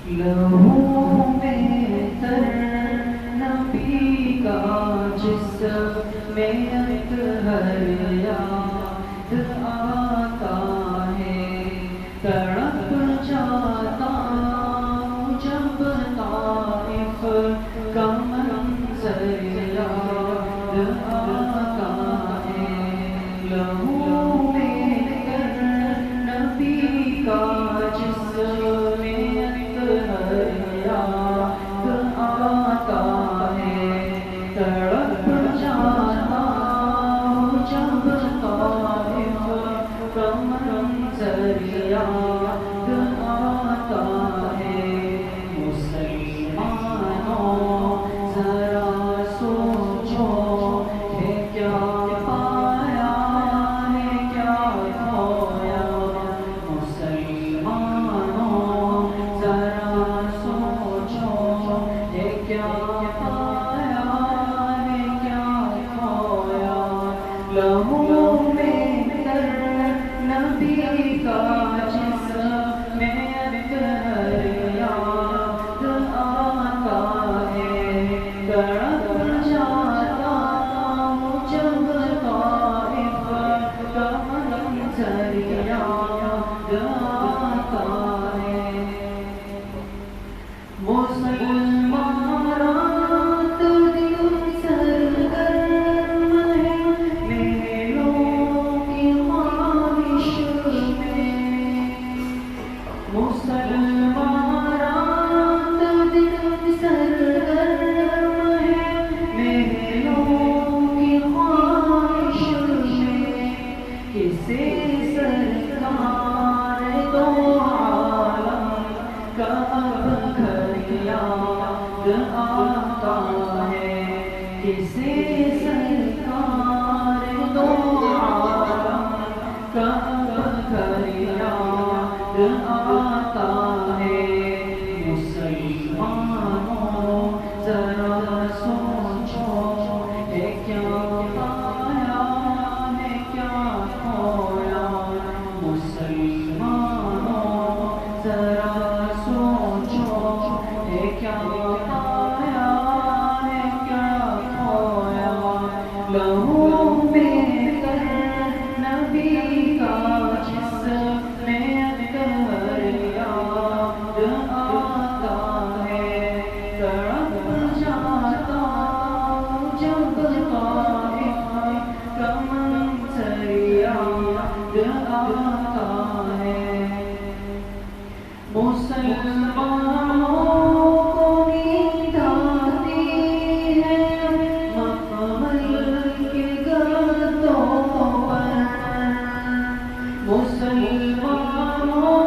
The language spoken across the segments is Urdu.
لہو میں تر نبی کا جسم میں اطہر یاد آتا ہے، تڑپ جاتا ہوں جب طائف کا منظر یاد آتا ہے۔ لہو میں تر نبی کا جسم میں اطہر یاد آتا ہے، تڑپ جاتا ہوں جب طائف کا منظر یاد آتا ہے۔ مسلمانوں ذرا سوچو کہ کیا پایا ہے کیا کھویا، مسلمانوں ذرا سوچو کہ کیا پایا ہے کیا کھویا۔ لہو میں تر نبی کا جسم میں اطہر یاد آتا ہے، تڑپ جاتا ہوں جب طائف کا منظر یاد آتا ہے۔ مسلمانوں تو دل سرگرم ہے میلوں کی خواہش میں، مسلمانوں تو دل سرگرم ہے میلوں کی خواہش میں، کسے سرکار دو عالم کا اب گھر یاد آتا ہے، کسے سرکار دو عالم کا اب گھر یاد آتا ہے۔ مسلمانوں ذرا سوچو کہ کیا پایا ہے کیا کھویا، مسلمانوں ذرا سوچو کہ کیا پایا ہے کیا کھویا۔ لہو میں تر نبی کا جسم میں اطہر یاد آتا ہے، تڑپ جاتا ہوں جب طائف کا منظر یاد آتا ہے۔ مسلمانوں کو نیند آتی ہے مقبل کے گردوں پر، مسلمانوں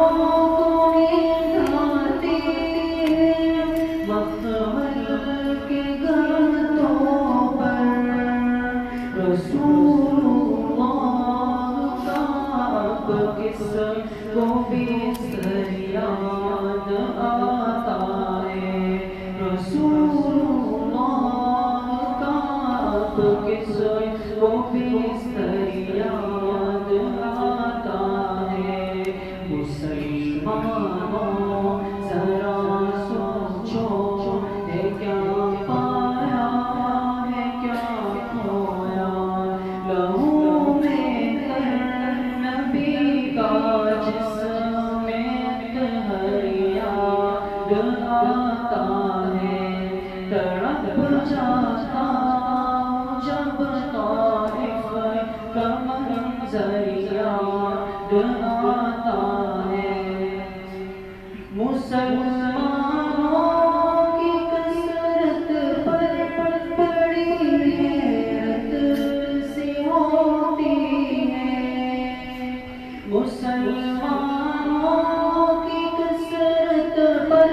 کو نیند آتی ہے مقبل کے گردوں پر، رسول اللہ کا اب کس کو بستر یاد آتا ہے، رسول اللہ کا اب کس کو بستر یاد آتا ہے۔ مسلمانوں ذرا سوچو کہ کیا پایا ہے کیا کھویا۔ لہو میں تر نبی کا جسم میں اطہر یاد آتا ہے، تڑپ جاتا ہوں جب طائف کا منظر یاد آتا ہے۔ مسلمانوں کی کثرت پر بڑی حیرت سی ہوتی ہے، مسلمانوں کی کثرت پر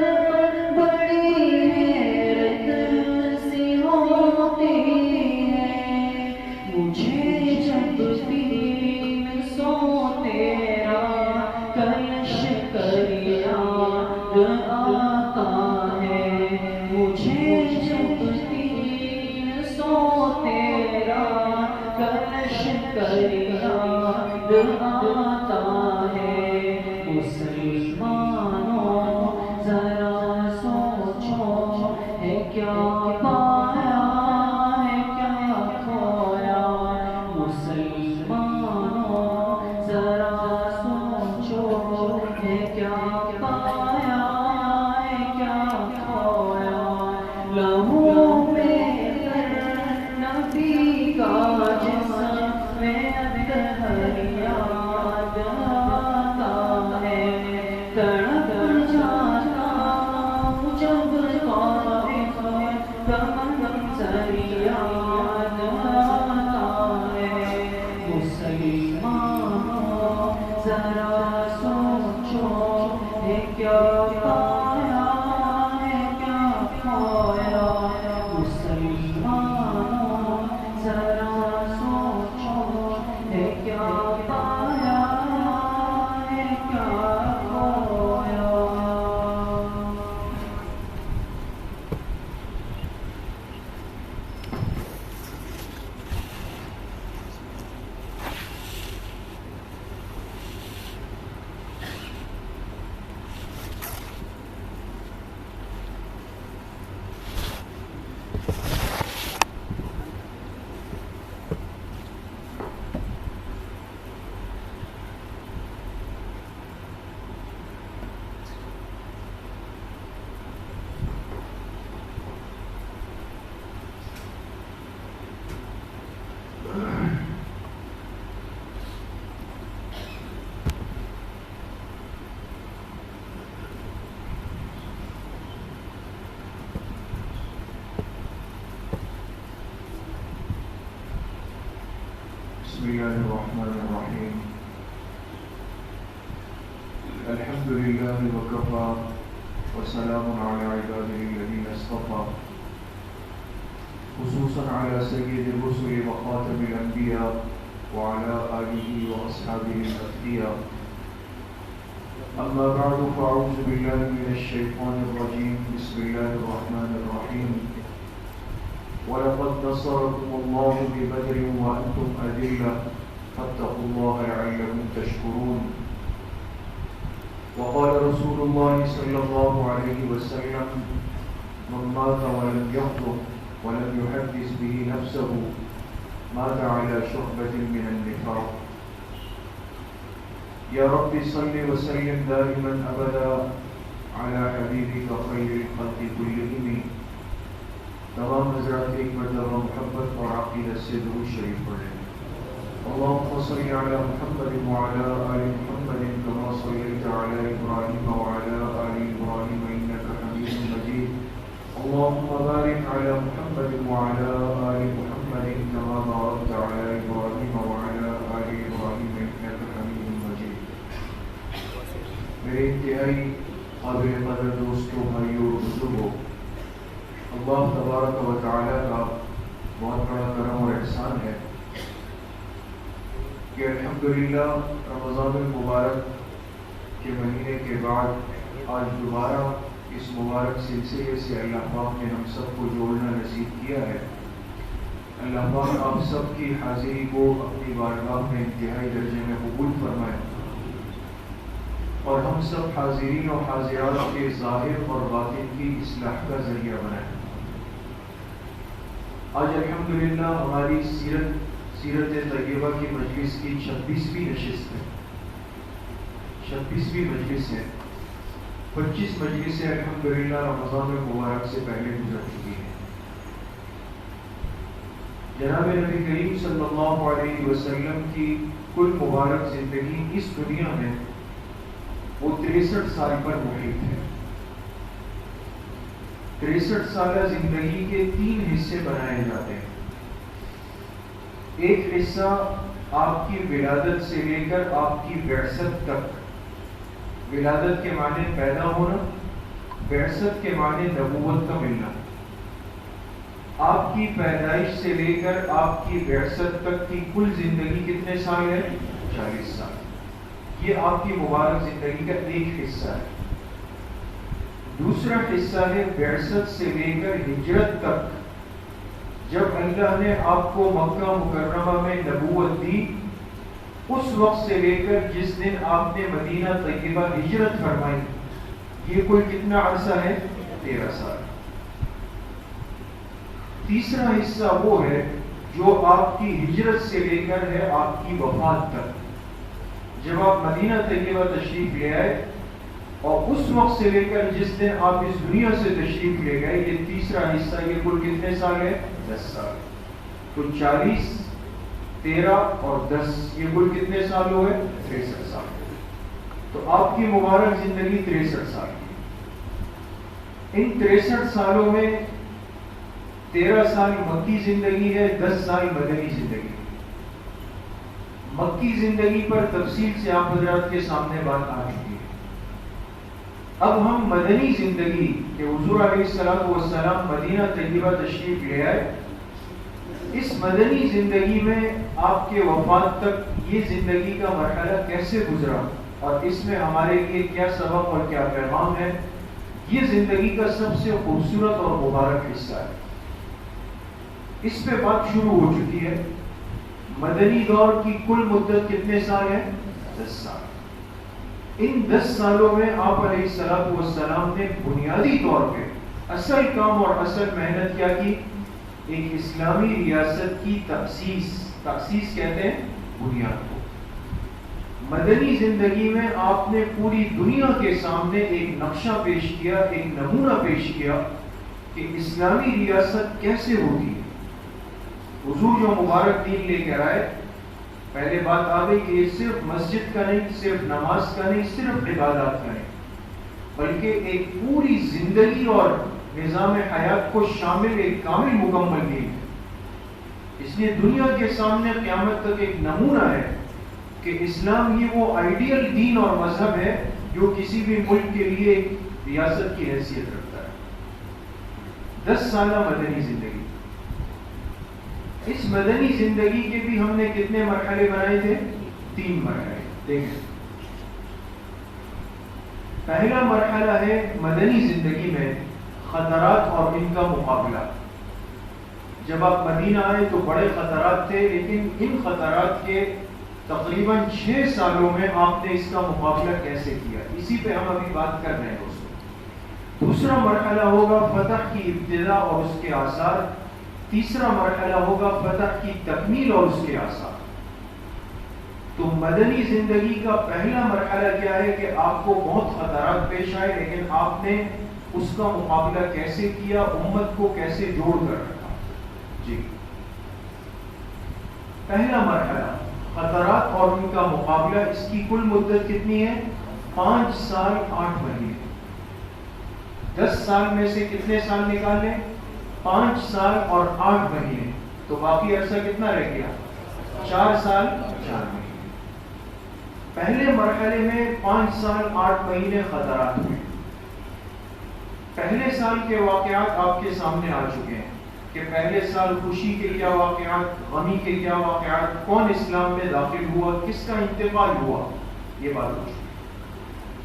بڑی حیرت سی ہوتی ہے، مجھے جب دین سو تیرا کلش کر یاد آتا ہے، مجھے جب دین سو تیرا کلش کر یاد آتا ہے۔ مسلمانوں ذرا ذرا سوچو ہے کیا پایا ہے کیا کھویا مسلمانوں ذرا سوچو ہے کیا پایا ہے کیا کھویا. بسم الله الرحمن الرحيم. الحمد لله وكفى وسلام على عباده الذين اصطفى خصوصا على سيد الرسل وخاتم الأنبياء وعلى آله وأصحابه الأتقياء. أما بعد فأعوذ بالله من الشيطان الرجيم. بسم الله الرحمن الرحيم. وَلَقَدْ نَصَرَكُمُ اللَّهُ بِبَدْرٍ وَأَنْتُمْ أَذِلَّةٌ فَاتَّقُوا اللَّهَ لَعَلَّكُمْ تَشْكُرُونَ. وقال رسول الله صلى الله عليه وسلم من مات ولم يخطب ولم يحدث به نفسه مات على شعبة من النفاق. يا رب صل وسلم دائما أبدا على حبيبك خير الخلق كلهم. تمام حضرات ایک مرتبہ محبت اور عقیدت سے درود شریف پڑھیں. اللهم صل على محمد وعلى آل محمد كما صليت على إبراهيم وعلى آل إبراهيم إنك حميد مجيد. اللهم بارك على محمد وعلى آل محمد كما باركت على إبراهيم وعلى آل إبراهيم إنك حميد مجيد. میرے انتہائی قابل قدر دوستوں، بھائیوں اور بزرگوں، اللہ تبارک و تعالیٰ کا بہت بڑا کرم اور احسان ہے کہ الحمدللہ رمضان المبارک کے مہینے کے بعد آج دوبارہ اس مبارک سلسلے سے اللہ پاک نے ہم سب کو جوڑنا نصیب کیا ہے. اللہ پاک آپ سب کی حاضری کو اپنی بارگاہ میں انتہائی درجے میں قبول فرمائے اور ہم سب حاضرین و حاضرات کے ظاہر اور باطن کی اصلاح کا ذریعہ بنائے. آج الحمدللہ ہماری سیرت طیبہ کی مجلس کی 26ویں نشست ہے. 26ویں مجلس ہے. 25 مجلسیں الحمدللہ رمضان المبارک سے پہلے گزر چکی ہیں. جناب نبی کریم صلی اللہ علیہ وسلم کی کل مبارک زندگی اس دنیا میں وہ 63 سال پر محیط ہے. 63 سالہ زندگی کے 3 حصے بنائے جاتے ہیں. ایک حصہ آپ کی ولادت سے لے کر آپ کی بعثت تک. ولادت کے معنی پیدا ہونا، بعثت کے معنی نبوت کا ملنا. آپ کی پیدائش سے لے کر آپ کی بعثت تک کی کل زندگی کتنے سال ہے؟ 40 سال. یہ آپ کی مبارک زندگی کا ایک حصہ ہے. دوسرا حصہ ہے بعثت سے لے کر ہجرت تک. جب اللہ نے آپ کو مکہ مکرمہ میں نبوت دی، اس وقت سے لے کر جس دن آپ نے مدینہ طیبہ ہجرت فرمائی، یہ کل کتنا عرصہ ہے؟ 13 سال. تیسرا حصہ وہ ہے جو آپ کی ہجرت سے لے کر ہے آپ کی وفات تک. جب آپ مدینہ طیبہ تشریف لے آئے اور اس وقت سے لے کر جس دن آپ اس دنیا سے تشریف لے گئے، یہ تیسرا حصہ، یہ کل کتنے سال ہے؟ 10 سال. تو 40 13 اور 10 یہ کل کتنے سال ہوئے؟ 63 سال. تو آپ کی مبارک زندگی 63 سال کی. ان 63 سالوں میں 13 سال مکی زندگی ہے، 10 سال مدنی زندگی. مکی زندگی پر تفصیل سے آپ حضرات کے سامنے بات آ چکی ہے. اب ہم مدنی زندگی کہ حضور علیہ الصلوۃ والسلام مدینہ طیبہ تشریف لے آئے، اس مدنی زندگی میں آپ کے وفات تک یہ زندگی کا مرحلہ کیسے گزرا اور اس میں ہمارے لیے کیا سبق اور کیا پیغام ہے، یہ زندگی کا سب سے خوبصورت اور مبارک حصہ ہے. اس پہ بات شروع ہو چکی ہے. مدنی دور کی کل مدت کتنے سال ہے؟ 10 سال. ان 10 سالوں میں آپ علیہ الصلوۃ والسلام نے بنیادی طور پہ اصل کام اور اصل محنت کیا کی؟ ایک اسلامی ریاست کی تأسیس کہتے ہیں بنیاد کو. مدنی زندگی میں آپ نے پوری دنیا کے سامنے ایک نقشہ پیش کیا، ایک نمونہ پیش کیا کہ اسلامی ریاست کیسے ہوتی ہے. حضور جو مبارک دین لے کر آئے، پہلے بات آ گئی کہ یہ صرف مسجد کا نہیں، صرف نماز کا نہیں، صرف عبادات کا نہیں، بلکہ ایک پوری زندگی اور نظام حیات کو شامل ایک کامل مکمل دین ہے. اس لیے دنیا کے سامنے قیامت تک ایک نمونہ ہے کہ اسلام یہ وہ آئیڈیل دین اور مذہب ہے جو کسی بھی ملک کے لیے ایک ریاست کی حیثیت رکھتا ہے. 10 سالہ مدنی زندگی. اس مدنی زندگی کے بھی ہم نے کتنے مرحلے بنائے تھے؟ 3 مرحلے. دیکھیں، پہلا مرحلہ ہے مدنی زندگی میں خطرات اور ان کا مقابلہ. جب آپ مدینہ آئے تو بڑے خطرات تھے، لیکن ان خطرات کے تقریباً 6 سالوں میں آپ نے اس کا مقابلہ کیسے کیا، اسی پہ ہم ابھی بات کر رہے ہیں دوستوں. دوسرا مرحلہ ہوگا فتح کی ابتدا اور اس کے آثار. تیسرا مرحلہ ہوگا فتح کی تکمیل اور اس کے آثار. تو مدنی زندگی کا پہلا مرحلہ کیا ہے کہ آپ کو بہت خطرات پیش آئے، لیکن آپ نے اس کا مقابلہ کیسے کیا، امت کو کیسے جوڑ کر رکھا. جی، پہلا مرحلہ خطرات اور ان کا مقابلہ. اس کی کل مدت کتنی ہے؟ 5 سال 8 مہینے. 10 سال میں سے کتنے سال نکال لیں؟ 5 سال اور 8 مہینے. تو باقی عرصہ کتنا رہ گیا؟ 4 سال 4 مہینے. پہلے مرحلے میں 5 سال 8 مہینے خطرات ہوئے. پہلے سال کے واقعات آپ کے سامنے آ چکے ہیں کہ پہلے سال خوشی کے کیا واقعات، غمی کے کیا واقعات، کون اسلام میں داخل ہوا، کس کا انتقال ہوا، یہ بات ہو چکی.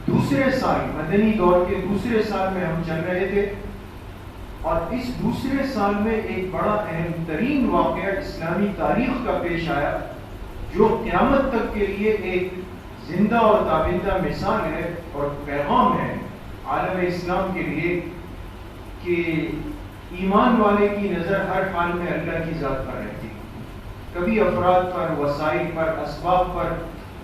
دوسرے سال مدنی دور کے دوسرے سال میں ہم چل رہے تھے، اور اس دوسرے سال میں ایک بڑا اہم ترین واقعہ اسلامی تاریخ کا پیش آیا جو قیامت تک کے لیے ایک زندہ اور تابندہ مثال ہے اور پیغام ہے عالم اسلام کے لیے کہ ایمان والے کی نظر ہر حال میں اللہ کی ذات پر رہتی. کبھی افراد پر، وسائل پر، اسباب پر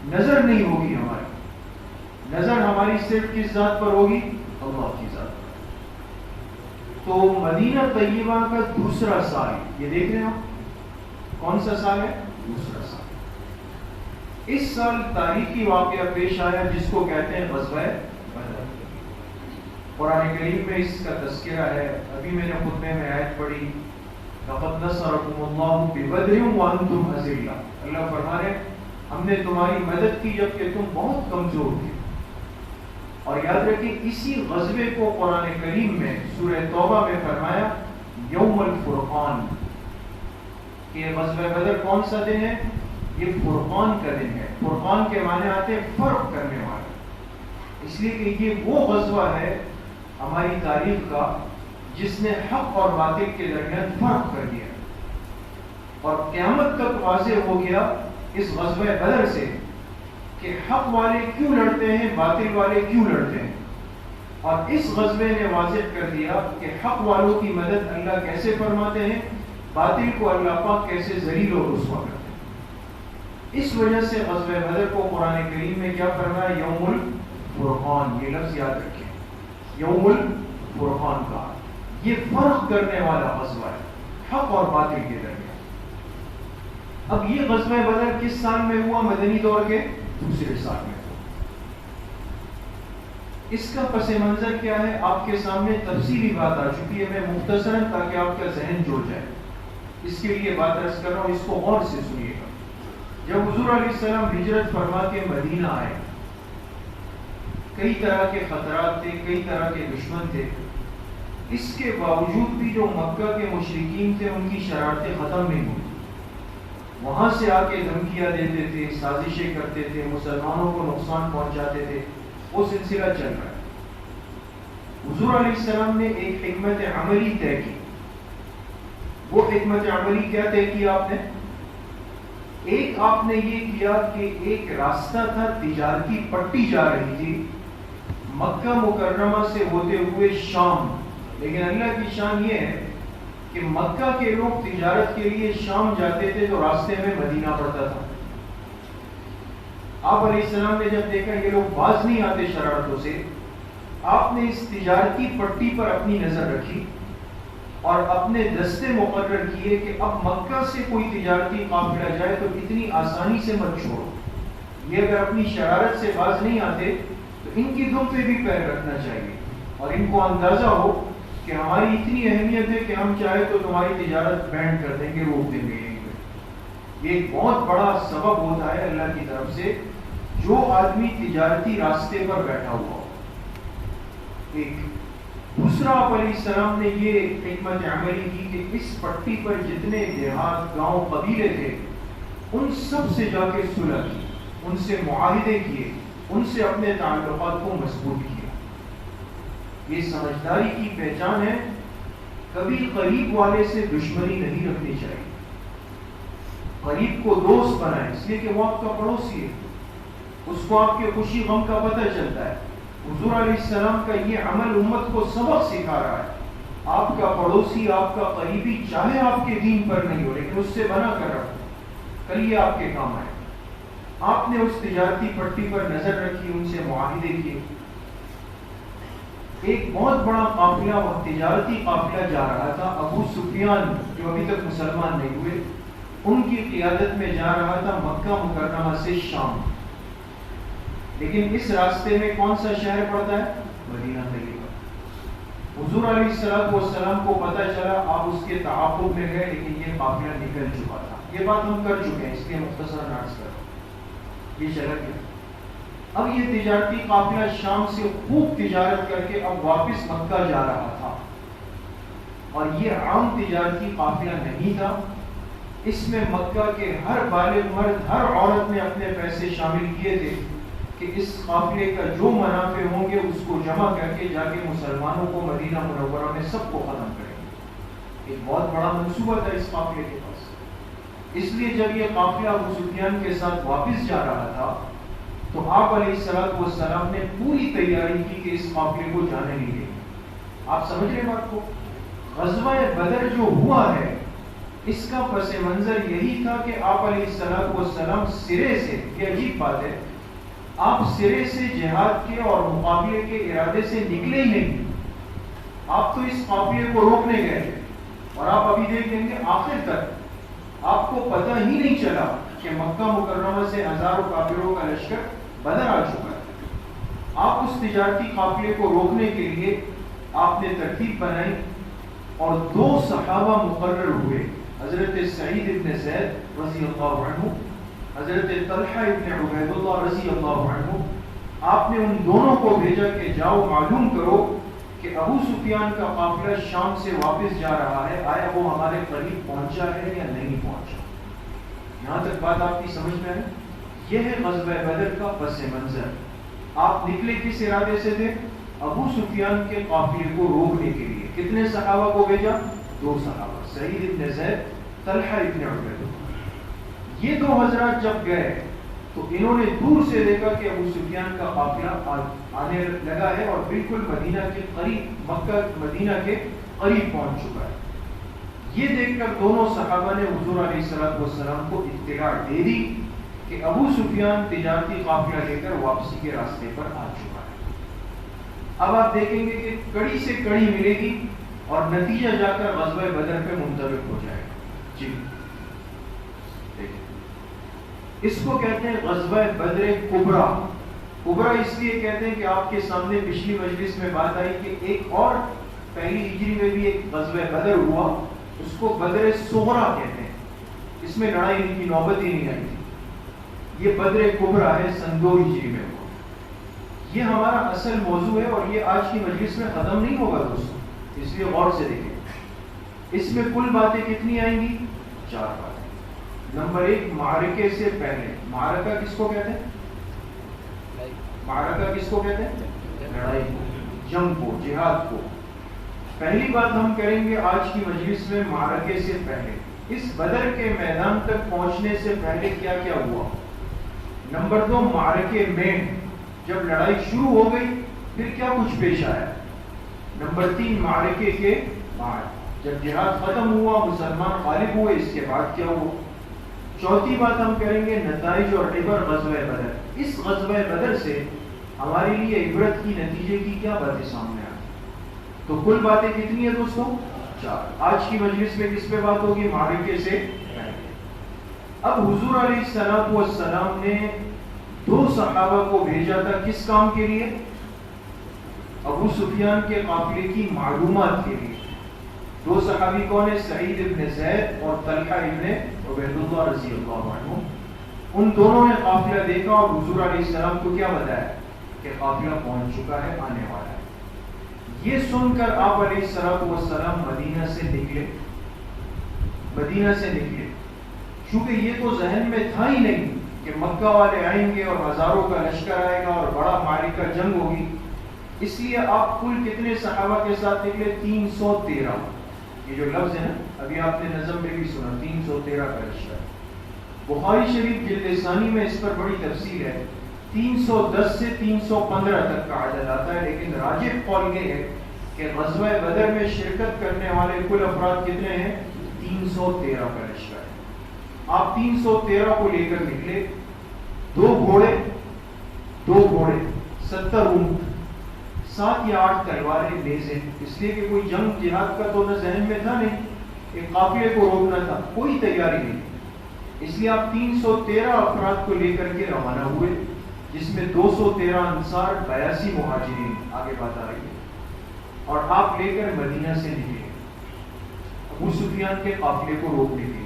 نظر نہیں ہوگی. ہماری نظر ہماری صرف کس ذات پر ہوگی؟ اللہ کی ذات پر. تو مدینہ طیبہ کا دوسرا سال، یہ دیکھ رہے ہیں آپ کون سا سال ہے؟ دوسرا سال. اس سال تاریخی واقعہ پیش آیا جس کو کہتے ہیں غزوہ بدر. قرآن کریم میں اس کا تذکرہ ہے. ابھی میں نے خطبے میں آیت پڑھی، لقد نصرکم اللہ ببدر وانتم اذلہ. اللہ فرما رہے ہم نے تمہاری مدد کی جبکہ تم بہت کمزور تھے. اور یاد رکھیں اسی غزوے کو قرآن کریم میں سورہ توبہ میں فرمایا یوم الفرقان. کہ غزوہ بدر کون سا دن ہے؟ یہ فرقان کا دن ہے. فرقان کے معنی آتے ہیں فرق کرنے والا. اس لیے کہ یہ وہ غزوہ ہے ہماری تاریخ کا جس نے حق اور باطل کے درمیان فرق کر دیا. اور قیامت تک واضح ہو گیا اس غزوہ بدر سے کہ حق والے کیوں لڑتے ہیں، باطل والے کیوں لڑتے ہیں. اور اس غزوے نے واضح کر دیا کہ حق والوں کی مدد اللہ کیسے فرماتے ہیں، باطل کو اللہ پاک کیسے ذلیل و رسوا کرتے ہیں. اس وجہ سے غزوہ بدر کو قرآن کریم میں کیا فرمایا؟ یوم الفرقان. یہ لفظ یاد رکھیں، یوم الفرقان کا. یہ فرق کرنے والا غزوہ ہے حق اور باطل کے درمیان. اب یہ غزوہ بدر کس سال میں ہوا؟ مدنی دور کے دوسرے سال میں. اس کا پس منظر کیا ہے آپ کے سامنے تفصیلی بات آ چکی ہے. میں مختصراً تاکہ آپ کا ذہن جڑ جائے اس کے لیے بات عرض کر رہا ہوں، اس کو غور سے سنیے گا. جب حضور علیہ السلام ہجرت فرما کے مدینہ آئے، کئی طرح کے خطرات تھے، کئی طرح کے دشمن تھے، اس کے باوجود بھی جو مکہ کے مشرکین تھے ان کی شرارتیں ختم نہیں ہوئی۔ وہاں سے آ کے دھمکیاں دیتے تھے، سازشیں کرتے تھے، مسلمانوں کو نقصان پہنچاتے تھے، وہ سلسلہ چل رہا ہے۔ حضور علیہ السلام نے ایک حکمت عملی طے کی۔ وہ حکمت عملی کیا طے کیا آپ نے؟ ایک آپ نے یہ کیا کہ ایک راستہ تھا، تجارتی پٹی جا رہی تھی مکہ مکرمہ سے ہوتے ہوئے شام، لیکن اللہ کی شان یہ ہے کہ مکہ کے لوگ تجارت کے لیے شام جاتے تھے تو راستے میں مدینہ پڑتا تھا۔ آپ علیہ السلام نے جب دیکھا یہ لوگ باز نہیں آتے شرارتوں سے، آپ نے اس تجارتی پٹی پر اپنی نظر رکھی اور اپنے دستے مقرر کیے کہ اب مکہ سے کوئی تجارتی قافلہ جائے تو اتنی آسانی سے مت چھوڑو، یہ اگر اپنی شرارت سے باز نہیں آتے تو ان کی دم پہ بھی پیر رکھنا چاہیے، اور ان کو اندازہ ہو کہ ہماری اتنی اہمیت ہے کہ ہم چاہے تو تمہاری تجارت بینڈ کر دیں گے، روک دیں گے۔ یہ ایک بہت بڑا سبب ہوتا ہے اللہ کی طرف سے، جو آدمی تجارتی راستے پر بیٹھا ہوا ہو۔ ایک دوسرا آپ علیہ السلام نے یہ حکمت عملی کی کہ اس پٹی پر جتنے دیہات، گاؤں، قبیلے تھے ان سب سے جا کے صلح کی، ان سے معاہدے کیے، ان سے اپنے تعلقات کو مضبوط کیا۔ یہ سمجھداری کی پہچان ہے، کبھی قریب والے سے دشمنی نہیں رکھنی چاہیے۔ قریب کو دوست بنائیں، اس لیے کہ وہ آپ کا پڑوسی ہے، اس کو آپ کے خوشی غم کا پتہ چلتا ہے۔ حضور علیہ السلام کا یہ عمل امت کو سبق سکھا رہا ہے۔ آپ کا پڑوسی، آپ کا قریبی چاہے آپ کے دین پر نہیں ہو لیکن اس سے بنا کر رکھو، کل یہ آپ کے کام آئے۔ آپ نے اس تجارتی پٹی پر نظر رکھی، ان سے معاہدے کیے۔ ایک بہت بڑا قافلہ، وہ تجارتی قافلہ جا رہا تھا، ابو سفیان جو ابھی تک مسلمان نہیں ہوئے ان کی قیادت میں جا رہا تھا مکہ مکرمہ سے شام، لیکن اس راستے میں کون سا شہر پڑتا ہے؟ مدینہ طیبہ۔ حضور علیہ السلام کو پتہ چلا، آپ اس کے تعاقب میں گئے، لیکن یہ قافلہ نکل چکا تھا۔ یہ بات ہم کر چکے ہیں، اس لیے مختصر عرض کرو، یہ چلا گیا۔ اب یہ تجارتی قافلہ شام سے خوب تجارت کر کے اب واپس مکہ جا رہا تھا، اور یہ عام تجارتی قافلہ نہیں تھا، اس میں مکہ کے ہر بالغ مرد، ہر عورت نے اپنے پیسے شامل کیے تھے کہ اس قافلے کا جو منافع ہوں گے اس کو جمع کر کے جا کے مسلمانوں کو مدینہ منورہ میں سب کو ختم کریں گے۔ ایک بہت بڑا منصوبہ تھا اس قافلے کے پاس۔ اس لیے جب یہ قافلہ ابو سفیان کے ساتھ واپس جا رہا تھا تو آپ علیہ السلام نے پوری تیاری کی کہ اس قافلے کو جانے نہیں دیں۔ آپ سمجھ رہے بات کو؟ غزوہ بدر جو ہوا ہے اس کا پس منظر یہی تھا کہ آپ علیہ السلام سرے سے، یہ عجیب بات ہے، آپ سرے سے جہاد کے اور مقابلے کے ارادے سے نکلے ہی نہیں، آپ تو اس قافلے کو روکنے گئے، اور آپ ابھی دیکھ لیں گے آخر تک آپ کو پتہ ہی نہیں چلا کہ مکہ مکرمہ سے ہزاروں کافروں کا لشکر بدر آ چکا ہے۔ آپ اس تجارتی قافلے کو روکنے کے لیے آپ نے ترتیب بنائی اور 2 صحابہ مقرر ہوئے، حضرت سعید ابن زید رضی اللہ عنہ، حضرت طلحہ ابن عبید اللہ رضی اللہ عنہ۔ آپ نے ان دونوں کو بھیجا کہ جاؤ معلوم کرو کہ ابو سفیان کا قافلہ شام سے واپس جا رہا ہے، آیا وہ ہمارے قریب پہنچا ہے یا نہیں پہنچا۔ یہاں تک بات آپ کی سمجھ میں آئے؟ یہ ہے غزوہ بدر کا پس منظر۔ آپ نکلے کس ارادے سے تھے؟ ابو سفیان کے قافلے کو روکنے کے لیے۔ کتنے صحابہ کو بھیجا؟ 2 صحابہ، سعید ابن زید، طلحہ ابن عبید اللہ۔ یہ 2 حضرات جب گئے تو انہوں نے دور سے دیکھا کہ ابو سفیان کا قافلہ آنے لگا ہے اور بالکل مدینہ کے قریب، مکہ مدینہ کے قریب پہنچ چکا ہے۔ یہ دیکھ کر دونوں صحابہ نے حضور علیہ السلام کو اطلاع دے دی کہ ابو سفیان تجارتی قافلہ لے کر واپسی کے راستے پر آ چکا ہے۔ اب آپ دیکھیں گے کہ کڑی سے کڑی ملے گی اور نتیجہ جا کر غزوہ بدر پہ منطبق ہو جائے گا۔ جی اس کو کہتے ہیں غزوہ بدر کبریٰ۔ کبریٰ اس لیے کہتے ہیں کہ آپ کے سامنے پچھلی مجلس میں بات آئی کہ ایک اور پہلی ہجری میں بھی ایک غزوہ بدر ہوا، اس کو بدر صغریٰ کہتے ہیں، اس میں لڑائی کی نوبت ہی نہیں آئی تھی۔ یہ بدر کبریٰ ہے سن 2 ہجری میں ہوا. یہ ہمارا اصل موضوع ہے اور یہ آج کی مجلس میں ختم نہیں ہوگا دوستوں، اس لیے غور سے دیکھیں. اس میں کل باتیں کتنی آئیں گی؟ 4 باتیں. نمبر 1، معرکے سے پہلے. معرکہ کس کو کہتے ہیں؟ معرکہ کس کو کہتے ہیں؟ لڑائی کو، جنگ کو، جہاد کو. پہلی بات ہم کریں گے آج کی مجلس میں معرکے سے پہلے، اس بدر کے میدان تک پہنچنے سے پہلے کیا کیا ہوا. نمبر 2، معرکے میں جب لڑائی شروع ہو گئی پھر کیا کچھ پیش آیا. نمبر 3، معرکے کے بعد جب جہاد ختم ہوا، مسلمان غالب ہوئے، اس کے بعد کیا ہوا. چوتھی بات ہم کریں گے نتائج اور عبر غزوہ بدر. اس غزوہ بدر سے ہمارے لیے عبرت کی، نتیجے کی کیا باتیں سامنے آئی. تو کل باتیں کتنی ہیں دوستوں؟ 4. آج کی مجلس میں کس پہ بات ہوگی؟ معرکے سے پہلے. اب حضور علیہ السلام والسلام نے 2 صحابہ کو بھیجا تھا کس کام کے لیے؟ ابو سفیان کے قافلے کی معلومات کے لیے. 2 صحابی کون ہیں؟ سعید ابن زید اور طلحہ ابن عبید اللہ رضی اللہ عنہ. ان دونوں نے قافلہ دیکھا اور حضور علیہ السلام کو کیا بتایا کہ قافلہ پہنچ چکا ہے، آنے والا ہے. یہ سن کر آپ علیہ السلام مدینہ سے نکلے. مدینہ سے نکلے چونکہ یہ تو ذہن میں تھا ہی نہیں کہ مکہ والے آئیں گے اور ہزاروں کا لشکر آئے گا اور بڑا معرکہ جنگ ہوگی. اس لیے آپ کل کتنے صحابہ کے ساتھ نکلے؟ 313. یہ جو لفظ ہے نا، ابھی آپ نے نظم میں بھی سنا، 313 کا لشکر. بخاری شریف جلد ثانی میں اس پر بڑی تفصیل ہے. 310 سے 315 تک کا عدد آتا ہے، لیکن راجح قول یہ ہے کہ غزوہ بدر میں شرکت کرنے والے کل افراد کتنے ہیں؟ 313 کا لشکر ہے. آپ 313 کو لے کر نکلے. 2 گھوڑے، 70 اونٹ، 7 یا 8 تلواریں، نیزیں. اس لیے کہ کوئی جنگ جہاد کا تو نہ ذہن میں تھا نہیں، ایک قافلے کو روکنا تھا، کوئی تیاری نہیں. اس لیے آپ 313 افراد کو لے کر کے روانہ ہوئے، جس میں 213 انصار، 82 مہاجرین. آگے بات آ رہی ہے. اور آپ لے کر مدینہ سے نکلے ابو سفیان کے قافلے کو روکنے کے لیے.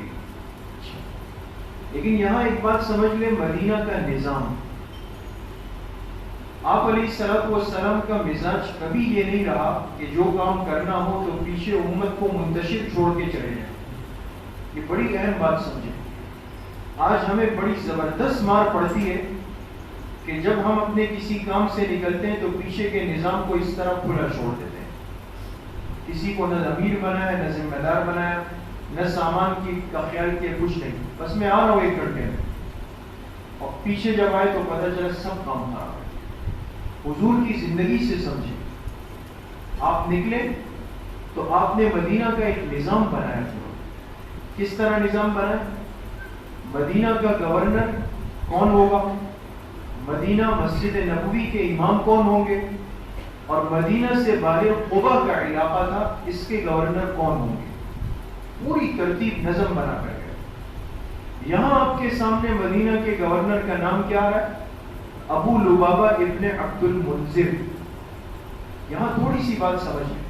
لیکن یہاں ایک بات سمجھ لیں، مدینہ کا نظام، آپ علیہ السلام کا مزاج کبھی یہ نہیں رہا کہ جو کام کرنا ہو تو پیچھے امت کو منتشر چھوڑ کے چلے جائیں. یہ بڑی اہم بات سمجھیں. آج ہمیں بڑی زبردست مار پڑتی ہے کہ جب ہم اپنے کسی کام سے نکلتے ہیں تو پیچھے کے نظام کو اس طرح کھلا چھوڑ دیتے ہیں. کسی کو نہ امیر بنایا، نہ ذمہ دار بنایا، نہ سامان کی کا خیال کیا، کچھ نہیں. بس میں آ رہا ہوں 1 گھنٹے میں، اور پیچھے جب آئے تو پتہ چلا سب کام خراب ہے. حضور کی زندگی سے سمجھیں. آپ نکلے تو آپ نے مدینہ کا ایک نظام بنایا. کس طرح نظام بنایا؟ مدینہ کا گورنر کون ہوگا؟ مدینہ مسجد نبوی کے امام کون ہوں گے؟ اور مدینہ سے بالغ قبا کا علاقہ تھا، اس کے گورنر کون ہوں گے؟ پوری ترتیب نظم بنا کر گئے. یہاں آپ کے سامنے مدینہ کے گورنر کا نام کیا ہے؟ ابو لبابہ ابن عبد المنذر. یہاں تھوڑی سی بات سمجھیں.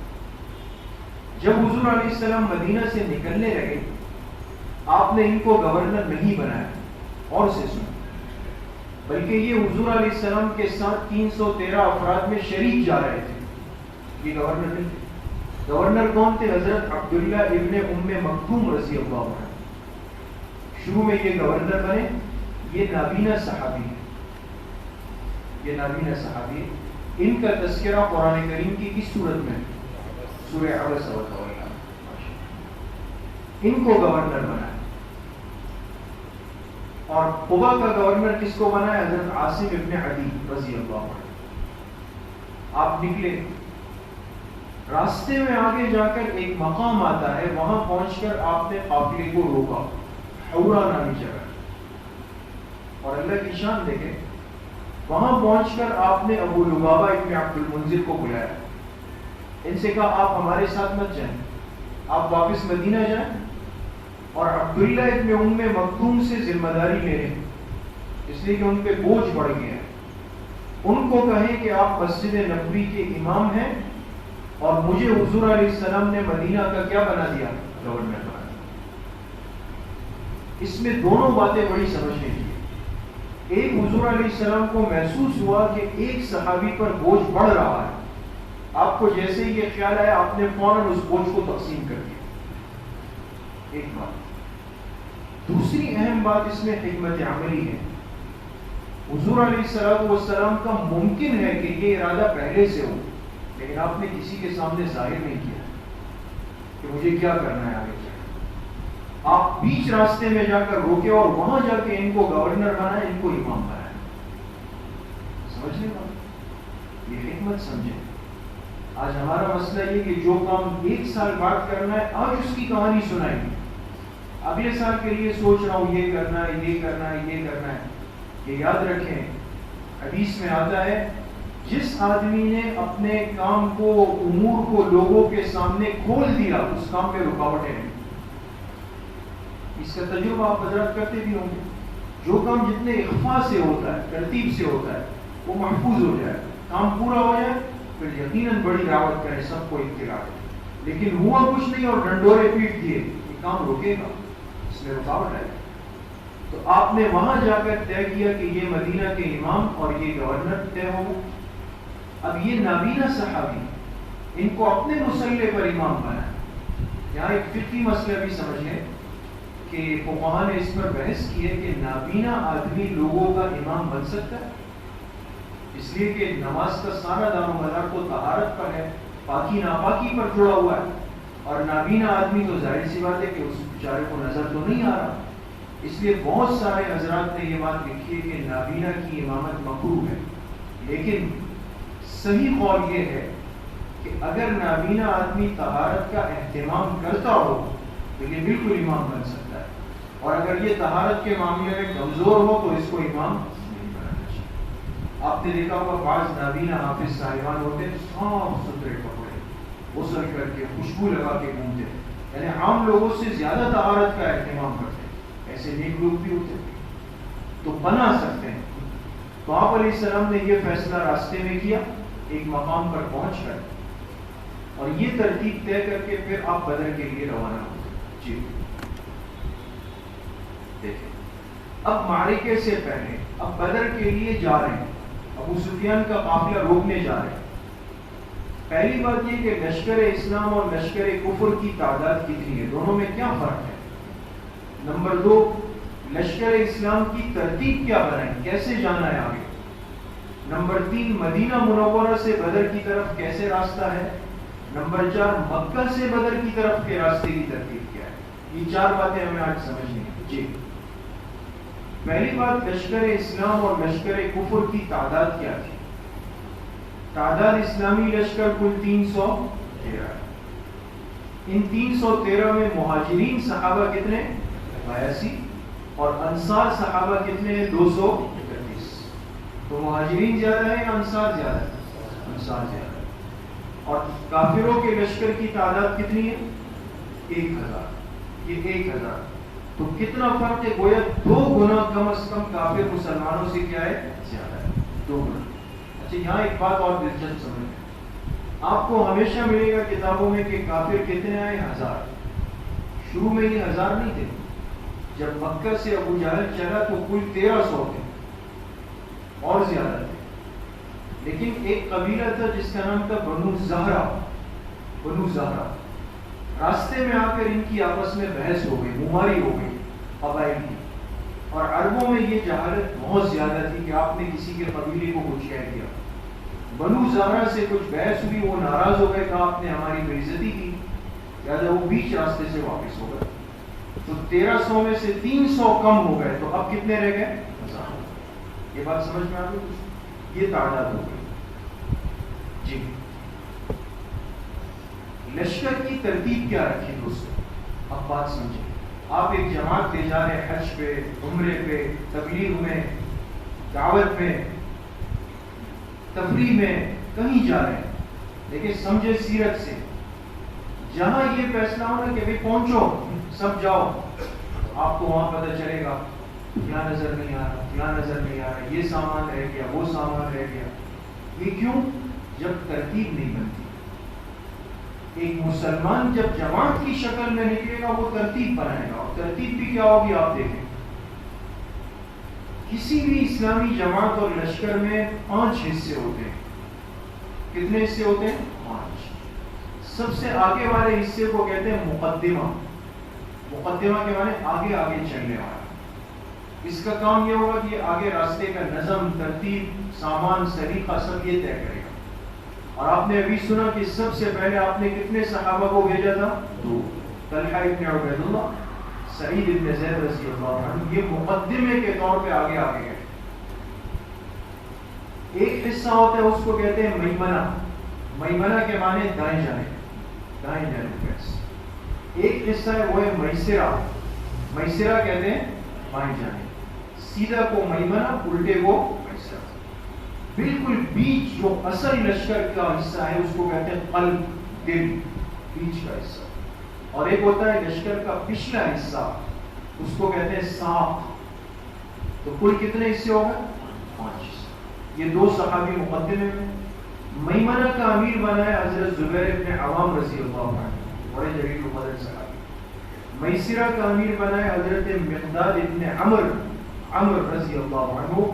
جب حضور علیہ السلام مدینہ سے نکلنے لگے، آپ نے ان کو گورنر نہیں بنایا، اور سے سنیں، بلکہ یہ حضور علیہ السلام کے ساتھ 313 افراد میں شریک جا رہے تھے. یہ گورنر نہیں تھے. گورنر کون تھے؟ حضرت عبداللہ ابن ام مکتوم رضی اللہ عنہ. شروع میں یہ گورنر بنے. یہ نابینا صحابی ہے، یہ نابینا صحابی ہے. ان کا تذکرہ قرآن کریم کی کس صورت میں؟ سورہ عبس والطویلہ. ان کو گورنر بنایا. اور قبا کا گورنر کس کو بنایا؟ حضرت عاصم ابن عدی رضی اللہ عنہ. آپ نکلے. راستے میں آگے جا کر ایک مقام آتا ہے، وہاں پہنچ کر آپ نے قافلے کو روکا، حورا نامی جگہ. اور اللہ کی شان دیکھیں، وہاں پہنچ کر آپ نے ابو لبابہ ابن عبد المنذر کو بلایا. ان سے کہا آپ ہمارے ساتھ مت جائیں، آپ واپس مدینہ جائیں اور عبداللہ ابن ام مکتوم سے ذمہ داری لے لیں، اس لیے کہ ان پہ بوجھ بڑھ گیا ہے. ان کو کہیں کہ آپ مسجد نبوی کے امام ہیں اور مجھے حضور علیہ السلام نے مدینہ کا کیا بنا دیا؟ گورنر بنا دیا. اس میں دونوں باتیں بڑی سمجھنے کی. ایک حضور علیہ السلام کو محسوس ہوا کہ ایک صحابی پر بوجھ بڑھ رہا ہے. آپ کو جیسے ہی یہ خیال آیا آپ نے فوراً اس بوجھ کو تقسیم کر دیا. ایک بات. دوسری اہم بات اس میں حکمت عملی ہے. حضور علیہ السلام کا ممکن ہے کہ یہ ارادہ پہلے سے ہو، لیکن آپ نے کسی کے سامنے ظاہر نہیں کیا کہ مجھے کیا کرنا ہے آگے جا کے. آپ بیچ راستے میں جا کر روکے اور وہاں جا کے ان کو گورنر بنائے، ان کو امام بنائے. سمجھنے کا یہ حکمت سمجھیں. آج ہمارا مسئلہ یہ کہ جو کام 1 سال بعد کرنا ہے آج اس کی کہانی سنائیں گے، اگلے سال کے لیے سوچ رہا ہوں یہ کرنا ہے یہ کرنا ہے یہ کرنا ہے. یہ یاد رکھیں حدیث میں آتا ہے جس آدمی نے اپنے کام کو امور کو لوگوں کے سامنے کھول دیا اس کام میں رکاوٹیں نہیں. اس کا تجربہ آپ حضرات کرتے بھی ہوں گے. جو کام جتنے اخفا سے ہوتا ہے، ترتیب سے ہوتا ہے، وہ محفوظ ہو جائے، کام پورا ہو جائے، پھر یقیناً بڑی دعوت کرے، سب کو اطلاع دے. لیکن ہوا کچھ نہیں اور ڈنڈورے پیٹ دیے، یہ کام رکے گا، اس میں رکاوٹ آئے. تو آپ نے وہاں جا کر طے کیا کہ یہ مدینہ کے امام اور یہ گورنر طے ہو. اب یہ نابینا صحابی ان کو اپنے مسلح پر امام بنا. یہاں ایک فقہی مسئلہ بھی سمجھ لیں کہ فقہاء نے اس پر بحث کی ہے کہ نابینا آدمی لوگوں کا امام بن سکتا ہے، اس لیے کہ نماز کا سارا دار و مدار تو طہارت پر ہے، پاکی ناپاکی پر جڑا ہوا ہے. اور نابینا آدمی تو ظاہر سی بات ہے کہ اس بیچارے کو نظر تو نہیں آ رہا. اس لیے بہت سارے حضرات نے یہ بات لکھی ہے کہ نابینا کی امامت مکروہ ہے. لیکن صحیح قول یہ ہے کہ اگر نابینا آدمی طہارت کا اہتمام کرتا ہو تو یہ بالکل امام بن سکتا ہے، اور اگر یہ طہارت کے معاملے میں کمزور ہو تو اس کو امام نہیں بنانا چاہیے. آپ نے دیکھا ہوگا بعض نابینا حافظ صاحبان ہوتے ہیں صاف ستھرے کپڑے غسل کر کے خوشبو لگا کے گھومتے ہیں، یعنی عام لوگوں سے زیادہ طہارت کا اہتمام کرتے ہیں. ایسے نیک لوگ بھی ہوتے ہیں تو بنا سکتے ہیں. تو آپ علیہ السلام نے یہ فیصلہ راستے میں کیا ایک مقام پر پہنچ کر، اور یہ ترتیب طے کر کے پھر آپ بدر کے لیے روانہ ہوتے. جی دیکھیں اب معرکے سے پہلے اب بدر کے لیے جا رہے ہیں، ابو سفیان کا قافلہ روکنے جا رہے ہیں. پہلی بات یہ کہ لشکر اسلام اور لشکر کفر کی تعداد کتنی ہے، دونوں میں کیا فرق ہے. نمبر 2 لشکر اسلام کی ترتیب کیا بنائیں، کیسے جانا ہے آگے. نمبر 3 مدینہ منورہ سے بدر کی طرف کیسے راستہ ہے. نمبر 4 مکہ سے بدر کی طرف کے راستے کی ترتیب کیا ہے. یہ 4 باتیں ہمیں آج سمجھنی ہیں. جی پہلی بات لشکر اسلام اور لشکر کفر کی تعداد کیا تھی. تعداد اسلامی لشکر کل 313 ہے. ان 313 میں مہاجرین صحابہ کتنے 82 اور انصار صحابہ کتنے ہیں 231. تو مہاجرین زیادہ ہیں یا انصار زیادہ ہے. انصار زیادہ ہے. اور کافروں کے لشکر کی تعداد کتنی ہے 1000. یہ 1000 تو کتنا فرق ہے، گویا 2 گنا کم از کم کافر مسلمانوں سے کیا ہے زیادہ ہے 2 گنا. اچھا یہاں ایک بات اور دلچسپ سمجھیں، آپ کو ہمیشہ ملے گا کتابوں میں کہ کافر کتنے آئے 1000. شروع میں یہ 1000 نہیں تھے. جب مکہ سے ابو جہل چلا تو کل 1300 تھے اور زیادہ تھے. لیکن ایک قبیلہ تھا جس کا نام تھا بنو زہرا. بنو زہرا راستے میں آ کر ان کی آپس میں بحث ہو گئی، مماری ہو گئی قبائل کی. اور عربوں میں یہ جہالت بہت زیادہ تھی کہ آپ نے کسی کے قبیلے کو کچھ کہہ دیا. بنو زہرا سے کچھ بحث ہوئی، وہ ناراض ہو گئے کہ آپ نے ہماری بے عزتی کی، لہٰذا وہ بیچ راستے سے واپس ہو گئے. تو 1300 میں سے 300 کم ہو گئے. تو اب کتنے رہ گئے 1000. یہ بات سمجھ میں آ گئی. یہ تعداد ہو گئی. جی لشکر کی ترتیب کیا رکھی دوستوں، اب بات سمجھیں. آپ ایک جماعت لے جا رہے ہیں حج پہ، عمرے پہ، تبلیغ میں، دعوت میں، تفریح میں، کہیں جا رہے ہیں. لیکن سمجھے سیرت سے جہاں یہ فیصلہ ہونا کہ بھئی پہنچو سب جاؤ، آپ کو وہاں پتہ چلے گا فلاں نظر نہیں آ رہا، فلاں نظر نہیں آ رہا، یہ سامان رہ گیا، وہ سامان رہ گیا. یہ کیوں؟ جب ترتیب نہیں بنتی. ایک مسلمان جب جماعت کی شکل میں نکلے گا وہ ترتیب بنائے گا، اور ترتیب بھی کیا ہوگی آپ دیکھیں. کسی بھی اسلامی جماعت اور لشکر میں 5 حصے ہوتے ہیں. کتنے حصے ہوتے ہیں؟ 5. سب سے آگے والے حصے کو کہتے ہیں مقدمہ. مقدمہ کے معنی آگے آگے چلنے والا. اس کا کام یہ ہوگا کہ آگے راستے کا نظم، ترتیب، سامان، سلیقہ سب یہ طے کرے گا. اور آپ نے ابھی سنا کہ سب سے پہلے آپ نے کتنے صحابہ کو بھیجا تھا؟ 2. طلحہ ابن عبید اللہ، سعید ابن زید رضی اللہ عنہ. یہ مقدمے کے طور پہ آگے آگے گئے. ایک حصہ ہوتا ہے اس کو کہتے ہیں میمنہ. میمنہ کے معنی دائیں جانب، دائیں جانب کا حصہ. ایک حصہ ہے وہ ہے میسرہ. میسرہ کہتے ہیں بائیں جانب. سیدھا کو میمنہ، الٹے کو میسرہ. بالکل بیچ جو اصل لشکر کا حصہ ہے اس کو کہتے ہیں قلب، دل، بیچ کا حصہ. اور ایک ہوتا ہے لشکر کا پچھلا حصہ، اس کو کہتے ہیں ساق. تو کل کتنے حصے ہو گئے؟ 5 حصے. یہ 2 صحابی مقدمے میں. میمنہ کا امیر بنایا حضرت زبیر ابن عوام رضی اللہ عنہ، بڑے جلیل القدر صحابی. میسرہ کا امیر بنایا حضرت مقداد ابن عمر رضی اللہ عنہ.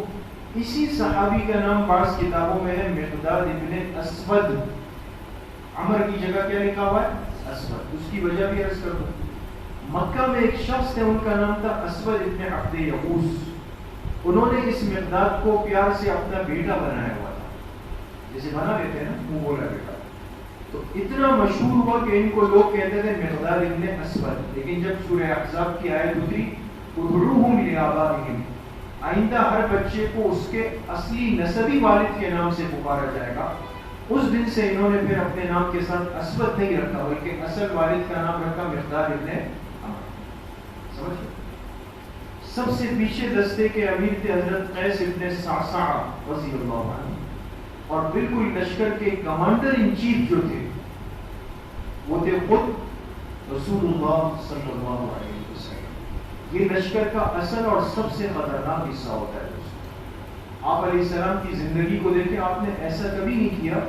اسی صحابی کا نام بعض کتابوں میں ہے مقداد ابن اسود. عمر کی جگہ کیا لکھا ہوا ہے؟ اسود. اس کی وجہ بھی عرض کر دوں. مکہ میں ایک شخص تھے، ان کا نام تھا اسود ابن عبد یغوث. انہوں نے اس مقداد کو پیار سے اپنا بیٹا بنایا ہوا تھا، جیسے بنا لیتے ہیں نا منہ بولا بیٹا. تو اتنا مشہور ہوا کہ ان کو لوگ کہتے تھے مقداد ابن اسود. لیکن جب سورہ احزاب کی آیت اتری ادعوہم لآبائہم، آئندہ ہر بچے کو اس کے اصلی نسبی والد کے نام سے پکارا جائے گا، اس دن سے انہوں نے پھر اپنے نام کے ساتھ اسود نہیں رکھا بلکہ اصل والد کا نام رکھا مقداد ابن عمر. سمجھ گئے؟ سب سے پیچھے دستے کے امیر تھے حضرت قیس ابن صعصع رضی اللہ عنہ. اور بالکل لشکر کے کمانڈر ان چیف جو تھے وہ تھے خود رسول اللہ صلی اللہ علیہ وسلم. یہ لشکر کا اصل اور سب سے خطرناک حصہ ہوتا ہے. آپ علیہ السلام کی زندگی کو دیکھیں، آپ نے ایسا کبھی نہیں کیا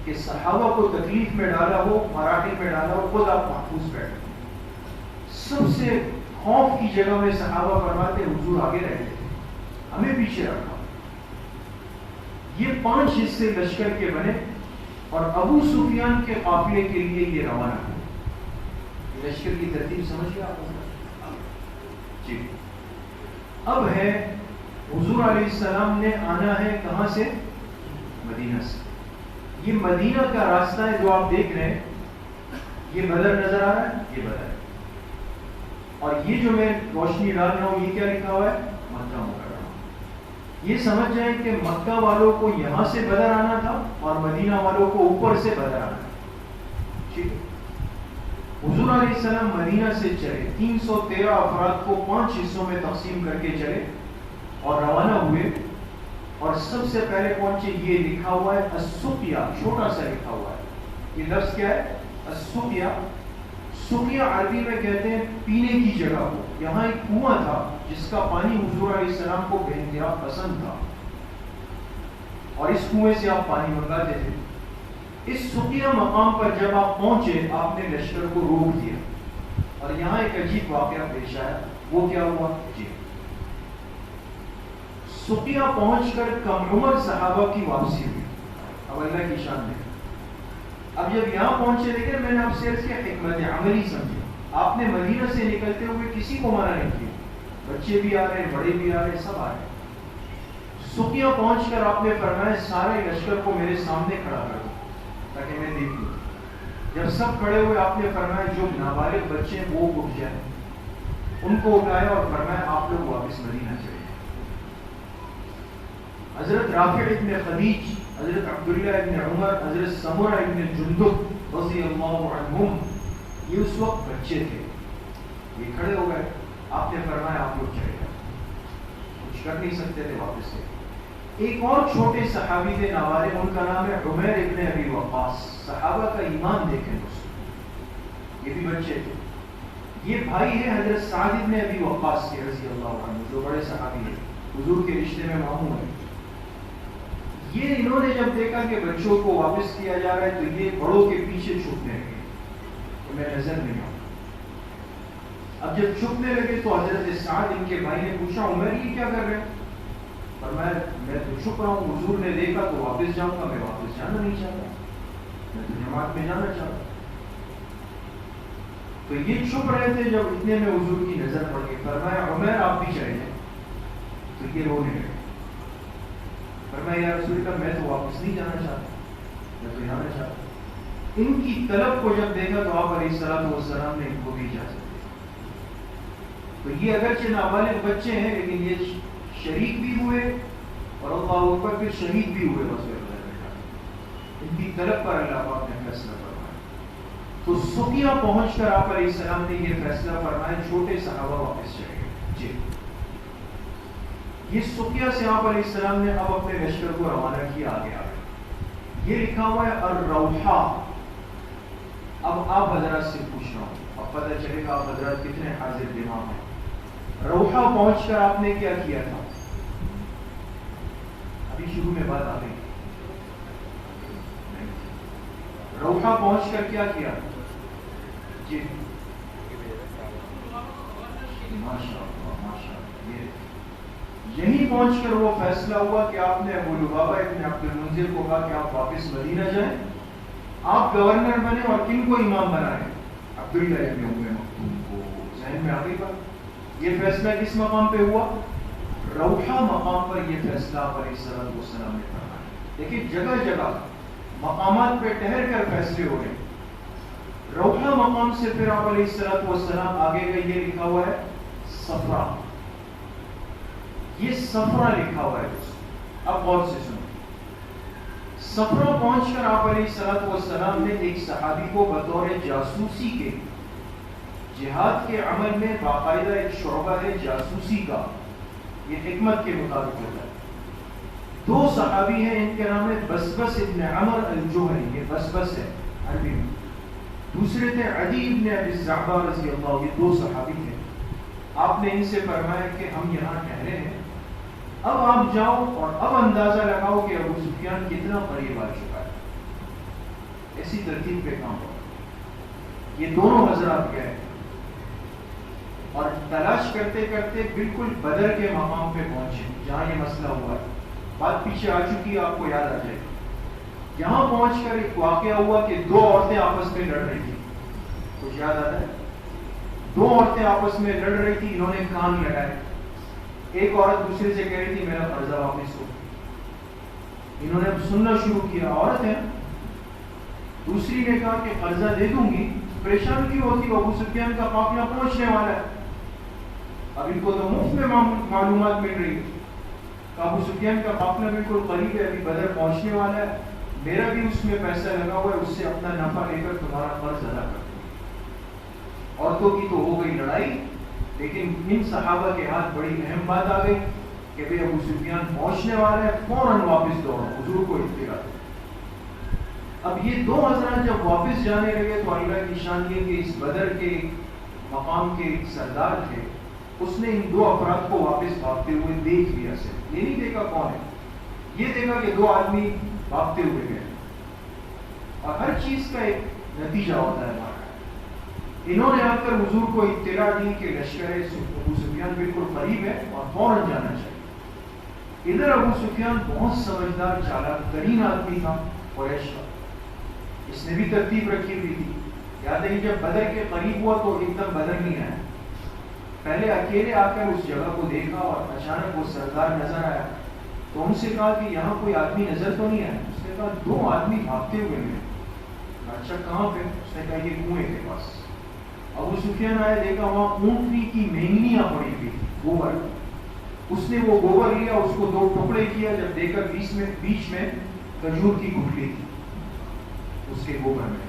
کہ صحابہ کو تکلیف میں ڈالا ہو، مراحل میں ڈالا ہو، خود آپ محفوظ بیٹھے. سب سے خوف کی جگہ میں صحابہ فرماتے حضور آگے رہتے تھے، ہمیں پیچھے رکھا. یہ 5 حصے لشکر کے بنے اور ابو سفیان کے قافلے کے لیے یہ روانہ ہوئے. لشکر کی ترتیب سمجھ گیا آپ؟ جی. اب ہے حضور علیہ السلام نے آنا ہے کہاں سے؟ مدینہ سے. یہ مدینہ کا راستہ ہے جو آپ دیکھ رہے ہیں. یہ بدر نظر آ رہا ہے، یہ بدر ہے. اور یہ جو میں روشنی ڈال رہا ہوں یہ کیا لکھا ہوا ہے؟ مکہ مکرمہ. یہ سمجھ جائیں کہ مکہ والوں کو یہاں سے بدر آنا تھا اور مدینہ والوں کو اوپر سے بدر آنا تھا. ٹھیک ہے. حضور علیہ السلام مدینہ سے چلے، 313 افراد کو 5 حصوں میں تقسیم کر کے چلے اور روانہ ہوئے. اور سب سے پہلے پہنچے، یہ لکھا ہوا ہے السقیہ، چھوٹا سا لکھا ہوا ہے. یہ لفظ کیا ہے؟ السقیہ. سقیہ عربی میں کہتے ہیں پینے کی جگہ کو. یہاں ایک کنواں تھا جس کا پانی حضور علیہ السلام کو بے انتہا پسند تھا اور اس کنویں سے آپ پانی منگاتے تھے. اس سقیہ مقام پر جب آپ پہنچے آپ نے لشکر کو روک دیا اور یہاں ایک عجیب واقعہ پیش آیا. وہ کیا ہوا؟ جی. سقیہ پہنچ کر کم عمر صحابہ کی واپسی ہوئی. اب اللہ کی شان ہے. اب جب یہاں پہنچے لیکن میں نے آپ سے اس کی حکمت عملی سمجھی. آپ نے مدینہ سے نکلتے ہوئے کسی کو منع نہیں کیا. بچے بھی آ رہے ہیں، بڑے بھی آ رہے ہیں، سب آ رہے ہیں. سقیہ پہنچ کر آپ نے فرمایا سارے لشکر کو میرے سامنے کھڑا کر دو تاکہ میں دیکھ لوں. جب سب کھڑے ہوئے آپ نے فرمایا جو نابالغ بچے ہیں وہ اٹھ جائیں. ان کو اٹھایا اور فرمایا آپ لوگ واپس مدینہ چلے. حضرت رافع ابن خدیج، حضرت عبداللہ ابن عمر، حضرت سمرہ ابن جندب رضی اللہ عنہم یہ اس وقت بچے تھے. یہ کھڑے ہو گئے. آپ نے فرمایا آپ لوگ چلے گئے. کچھ کر نہیں سکتے تھے واپس سے. ایک اور چھوٹے صحابی تھے نوارے، ان کا نام ہے عمیر ابن ابی وقاص. صحابہ کا ایمان دیکھیں دوستوں، یہ بھی بچے تھے. یہ بھائی ہے حضرت سعد ابن ابی وقاص کے رضی اللہ عنہ، جو بڑے صحابی ہیں، حضور کے رشتے میں ماموں ہیں. یہ انہوں نے جب دیکھا کہ بچوں کو واپس کیا جا رہا ہے تو یہ بڑوں کے پیچھے چھپنے لگے کہ میں نظر نہیں آؤں. اب جب چھپنے لگے تو حضرت سعد ان کے بھائی نے پوچھا عمر یہ کیا کر رہے ہیں؟ فرمایا میں تو چھپ رہا ہوں، حضور نے دیکھا تو واپس جاؤں گا، میں واپس جانا نہیں چاہتا، میں تو جماعت میں جانا چاہتا. تو یہ چھپ رہے تھے، جب اتنے میں حضور کی نظر پڑ گئی، فرمایا عمیر آپ بھی چلے جائیں. تو یہ رونے لگے. فرمایا یا رسول اللہ میں تو واپس نہیں جانا چاہتا، میں تو جانا چاہتا. ان کی طلب کو جب دیکھا تو آپ علیہ الصلوۃ والسلام نے ان کو بھی اجازت دی. تو یہ اگرچہ نابالغ بچے ہیں لیکن یہ شریک بھی ہوئے اور اللہ اکبر پھر شہید بھی ہوئے. ان کی طلب پر اللہ پاک نے فیصلہ فرمایا. تو سقیہ پہنچ کر آپ علیہ السلام نے یہ فیصلہ فرمایا، چھوٹے صحابہ واپس چلے گئے. جی یہ سقیہ سے آپ علیہ السلام نے اب اپنے لشکر کو روانہ کیا آگے آگے. یہ لکھا ہوا ہے الروحا. اب آپ حضرات سے پوچھ رہا ہوں، اب پتہ چلے گا آپ حضرات کتنے حاضر دماغ ہیں. روحا پہنچ کر آپ نے کیا کیا تھا؟ ابھی شروع میں بات آ گئی. روحا پہنچ کر کیا کیا؟ جی ماشاء اللہ. یہی پہنچ کر وہ فیصلہ ہوا کہ آپ نے ابو لبابہ ابن عبد المنذر کو کہا کہ آپ واپس مدینہ جائیں، آپ گورنر بنے اور کن کو امام بنائیں؟ عبداللہ ابن ام مکتوم کو. ذہن میں آ گئی بات؟ یہ فیصلہ کس مقام پہ ہوا؟ روحا مقام پر یہ فیصلہ آپ علیہ السلام نے کرنا ہے. دیکھیے جگہ جگہ مقامات پہ ٹہر کر فیصلے ہو رہے. روحا مقام سے پھر آپ علیہ السلام آگے گئے. یہ لکھا ہوا ہے صفرا. یہ صفرا لکھا ہوا ہے. اب غور سے سنو. صفرا پہنچ کر آپ علیہ السلام نے ایک صحابی کو بطور جاسوسی کے، جہاد کے عمل میں باقاعدہ ایک شعبہ ہے جاسوسی کا، یہ حکمت کے مطابق ہوتا ہے. 2 صحابی ہیں، ان کے نام ہے بسبس ابن عمر الجوہری. یہ بسبس ہے عربی میں. دوسرے تھے عدی ابن ابی الزعبا رضی اللہ عنہ. یہ 2 صحابی تھے. آپ نے ان سے فرمایا کہ ہم یہاں ٹھہرے ہیں، اب آپ جاؤ اور اب اندازہ لگاؤ کہ ابو سفیان کتنا قریب آ چکا ہے. ایسی ترتیب پہ کام ہو. یہ دونوں حضرات گئے اور تلاش کرتے کرتے بالکل بدر کے مقام پہ پہنچے جہاں یہ مسئلہ ہوا ہے. بات پیچھے آ چکی ہے، آپ کو یاد آ جائے. یہاں پہنچ کر ایک واقعہ ہوا کہ 2 عورتیں آپس میں لڑ رہی تھی. کچھ یاد آتا ہے؟ 2 عورتیں آپس میں لڑ رہی تھی. انہوں نے کان لگائے. ایک عورت دوسرے سے کہہ رہی تھی میرا قرضہ واپس ہو. انہوں نے سننا شروع کیا. عورت ہے. دوسری نے کہا کہ قرضہ دے دوں گی. پریشان کیوں ہوتی؟ ابو سفیان کا قافلہ پہنچنے والا ہے. اب ان کو تو مفت میں معلومات مل رہی ہے. ابو سفیان کا قافلہ بالکل قریب ہے، ابھی بدر پہنچنے والا ہے، میرا بھی اس میں پیسہ لگا ہوا ہے، اس سے اپنا نفع لے کر تمہارا قرض ادا کر دو. عورتوں کی تو ہو گئی لڑائی، لیکن ان صحابہ کے ہاتھ بڑی اہم بات آ گئی کہ بھئی ابو سفیان پہنچنے والا ہے، فوراً واپس دوڑو، حضور کو اطلاع دو. اب یہ 2 حضرات جب واپس جانے لگے تو اللہ کی شان یہ کہ اس بدر کے مقام کے سردار تھے، اس نے ان 2 افراد کو واپس بھاگتے ہوئے دیکھ لیا. سے یہ نہیں دیکھا کون ہے، یہ دیکھا کہ 2 آدمی بھاگتے ہوئے گئے. اور ہر چیز کا ایک نتیجہ ہوتا ہے. انہوں نے آ کر حضور کو اطلاع دی کہ لشکر ابو سفیان بالکل قریب ہے اور فوراً جانا چاہیے. ادھر ابو سفیان بہت سمجھدار چالاک ترین آدمی تھا قریش کا. اس نے بھی ترتیب رکھی ہوئی تھی. یاد ہے جب بدر کے قریب ہوا تو ایک دم بدر نہیں آیا، پہلے اکیلے آ کر اس جگہ کو دیکھا اور اچانک وہ سردار نظر آیا تو ان سے کہا کہ یہاں کوئی آدمی نظر تو نہیں آیا. اس نے کہا 2 آدمی بھاگتے ہوئے ہیں. اچھا کہاں پہ؟ اس نے کہا یہ کنویں کے پاس. ابو سفیان آیا، دیکھا وہاں اونٹنی کی مینگنیاں پڑی ہوئی تھی، گوبر. اس نے وہ گوبر لیا، اس کو 2 ٹکڑے کیا. جب دیکھا بیچ میں کھجور کی گٹھلی تھی اس کے گوبر میں.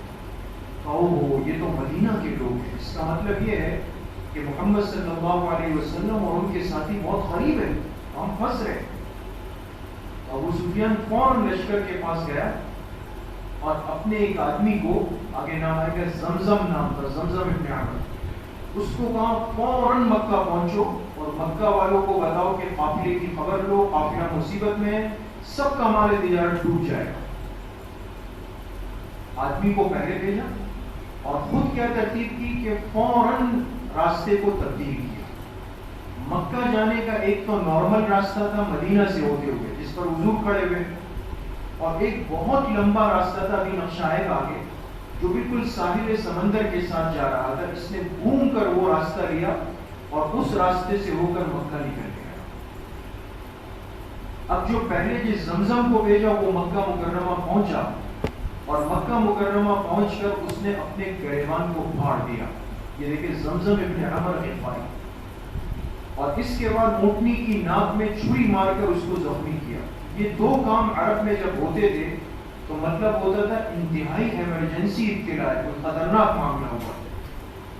اوہ یہ تو مدینہ کے لوگ ہیں. اس کا مطلب یہ ہے کہ محمد صلی اللہ علیہ وسلم اور ان کے ساتھی بہت قریب ہیں، ہم پھنس رہے. ابو سفیان فوراً لشکر کے پاس گیا اور اپنے ایک آدمی کو، آگے نام آئے گا زمزم نام تھا، زمزم ابن عمر، اس کو کہا فوراً مکہ پہنچو اور مکہ والوں کو بتاؤ کہ قافلے کی خبر لو، قافلہ مصیبت میں ہے، سب کا مال تجارت ڈوب جائے گا. آدمی کو پہلے بھیجا اور خود کیا ترتیب کی کہ فوراً راستے کو تبدیل کیا. مکہ جانے کا ایک تو نارمل راستہ تھا مدینہ سے ہوتے ہوئے جس پر حضور کھڑے ہوئے، اور ایک بہت لمبا راستہ تھا ابھی نقشہ آئے گا آگے جو بالکل ساحل سمندر کے ساتھ جا رہا تھا. اس نے گھوم کر وہ راستہ لیا اور اس راستے سے ہو کر مکہ نکل گیا. اب جو پہلے جس زمزم کو بھیجا وہ مکہ مکرمہ پہنچا، اور مکہ مکرمہ پہنچ کر اس نے اپنے گریبان کو پھاڑ دیا. یہ دیکھیں زمزم ابن عمر غفاری. اور اس کے بعد اونٹنی کی ناک میں چھری مار کر اس کو زخمی کیا. یہ دو کام عرب میں جب ہوتے تھے تو مطلب ہوتا تھا انتہائی ایمرجنسی اطلاع ہے، کوئی خطرناک معاملہ ہوا.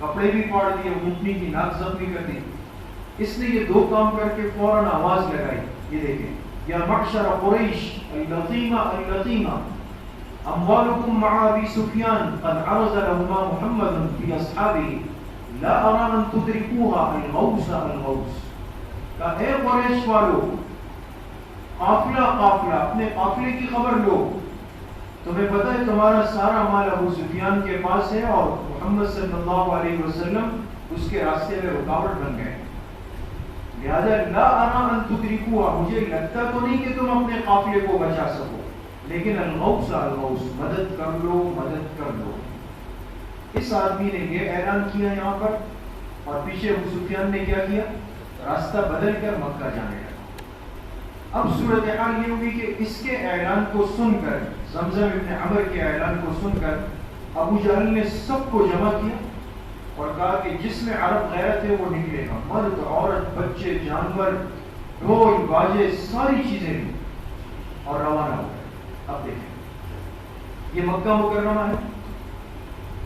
کپڑے بھی پھاڑ دیے، اونٹنی کی ناک زخمی کر دی. اس نے یہ دو کام کر کے فوراً آواز لگائی. یہ دیکھیں، یا معشر قریش اللطیمہ اللطیمہ اموالکم مع ابی سفیان قد عرض لهما محمد فی اصحابه لا ارى ان تدركوها الغوث الغوث. کہا اے قریش والو، قافلہ قافلہ اپنے قافلے کی خبر لو. تمہیں پتہ ہے تمہارا سارا مال ابو سفیان کے پاس ہے اور محمد صلی اللہ علیہ وسلم اس کے راستے میں رکاوٹ بن گئے. لہذا لا ارى ان تدركوها، مجھے لگتا تو نہیں کہ تم اپنے قافلے کو بچا سکو، لیکن الغوث الغوث، مدد کر لو مدد کر لو. اس آدمی نے یہ اعلان کیا یہاں پر، اور پیچھے ابو سفیان نے کیا کیا؟ راستہ بدل کر مکہ جانے لگا. اب صورتحال یہ ہوئی کہ اس کے اعلان کو سن کر، زمزم ابن عمر کے اعلان کو سن کر ابو جہل نے سب کو جمع کیا اور کہا کہ جس میں عرب غیرت ہے وہ نکلے گا. مرد عورت بچے جانور ڈھول باجے ساری چیزیں لی اور روانہ ہو گئے. اب دیکھیں یہ مکہ مکرمہ ہے.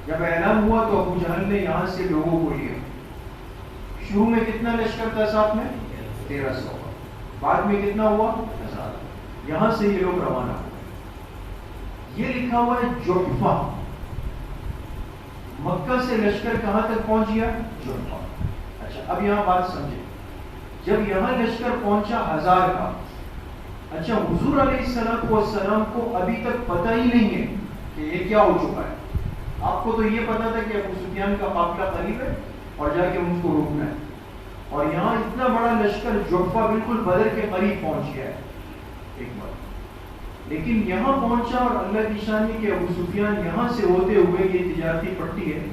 جب اعلان ہوا تو ابو جہل نے یہاں سے لوگوں کو لیا. شروع میں کتنا لشکر تھا ساتھ میں؟ 1300. بعد میں کتنا ہوا؟ 1000. یہاں سے یہ لوگ روانہ ہو. یہ لکھا ہوا ہے جحفہ. مکہ سے لشکر کہاں تک پہنچ گیا؟ جحفہ. اچھا اب یہاں بات سمجھے. جب یہاں لشکر پہنچا 1000 کا، اچھا حضور علیہ السلام کو ابھی تک پتہ ہی نہیں ہے کہ یہ کیا ہو چکا ہے. آپ کو تو یہ پتا تھا کہ ابو سفیان کا قافلہ قریب ہے اور جا کے ان کو روکنا ہے، اور یہاں اتنا بڑا لشکر جحفہ بالکل بدر کے قریب پہنچ گیا ہے. ایک بات لیکن یہاں پہنچا اور اللہ کی شان ہے کہ ابو سفیان یہاں سے ہوتے ہوئے، یہ تجارتی پٹی ہے،